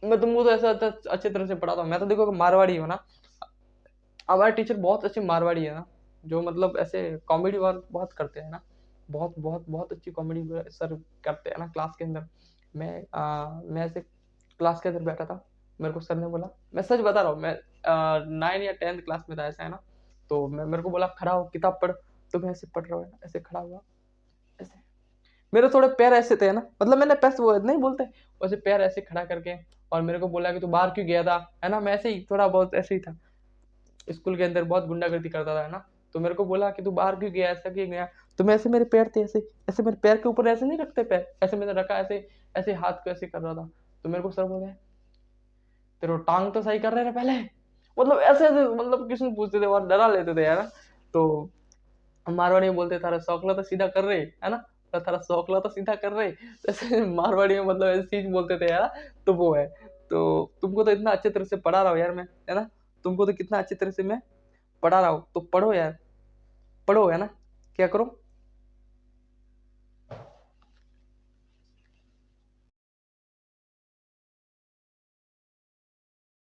मैं तुमको तो ऐसा अच्छे तरह से पढ़ाता हूँ, मैं तो देखो मारवाड़ी हूँ ना, हमारे टीचर बहुत अच्छे मारवाड़ी है ना, जो मतलब ऐसे कॉमेडी बहुत बहुत करते हैं ना, बहुत बहुत बहुत अच्छी कॉमेडी सर करते हैं ना क्लास के अंदर। मैं ऐसे क्लास के अंदर बैठा था, मेरे को सर ने बोला, मैं सच बता रहा हूँ, मैं 9 या 10th क्लास में था ऐसा है ना, तो मैं मेरे को बोला खड़ा हो किताब पढ़, तो मैं ऐसे पढ़ रहा हूँ ऐसे खड़ा हुआ, ऐसे मेरे थोड़े पैर ऐसे थे ना, मतलब मैंने पैर वो नहीं बोलते वैसे पैर ऐसे खड़ा करके, और मेरे को बोला कि तू बाहर क्यों गया था, है ना, मैं ऐसे ही थोड़ा बहुत ऐसे ही था, स्कूल के अंदर बहुत गुंडागर्दी करता था है ना, तो मेरे को बोला कि तू बाहर क्यों गया, ऐसा क्यों गया, तो मैं ऐसे मेरे पैर थे ऐसे, ऐसे मेरे पैर के ऊपर ऐसे नहीं रखते पैर, ऐसे मैंने रखा ऐसे, ऐसे हाथ को ऐसे कर रहा था, तो मेरे को सर बोले तेरे टांग तो सही कर रहे ना पहले, मतलब ऐसे ऐसे मतलब किसी ने पूछते थे और डरा लेते थे यार, तो मारवाड़ी में बोलते थारा सौकला तो सीधा कर रहे है ना, तो थारा सौकला तो सीधा कर रहे, ऐसे मारवाड़ी में मतलब ऐसी चीज बोलते थे यार, तो वो है। तो तुमको तो इतना अच्छे तरह से पढ़ा रहा हूँ यार मैं, है ना, तुमको तो कितना अच्छी तरह से मैं पढ़ा रहा हूँ, तो पढ़ो यार, पढ़ो है ना, क्या करो,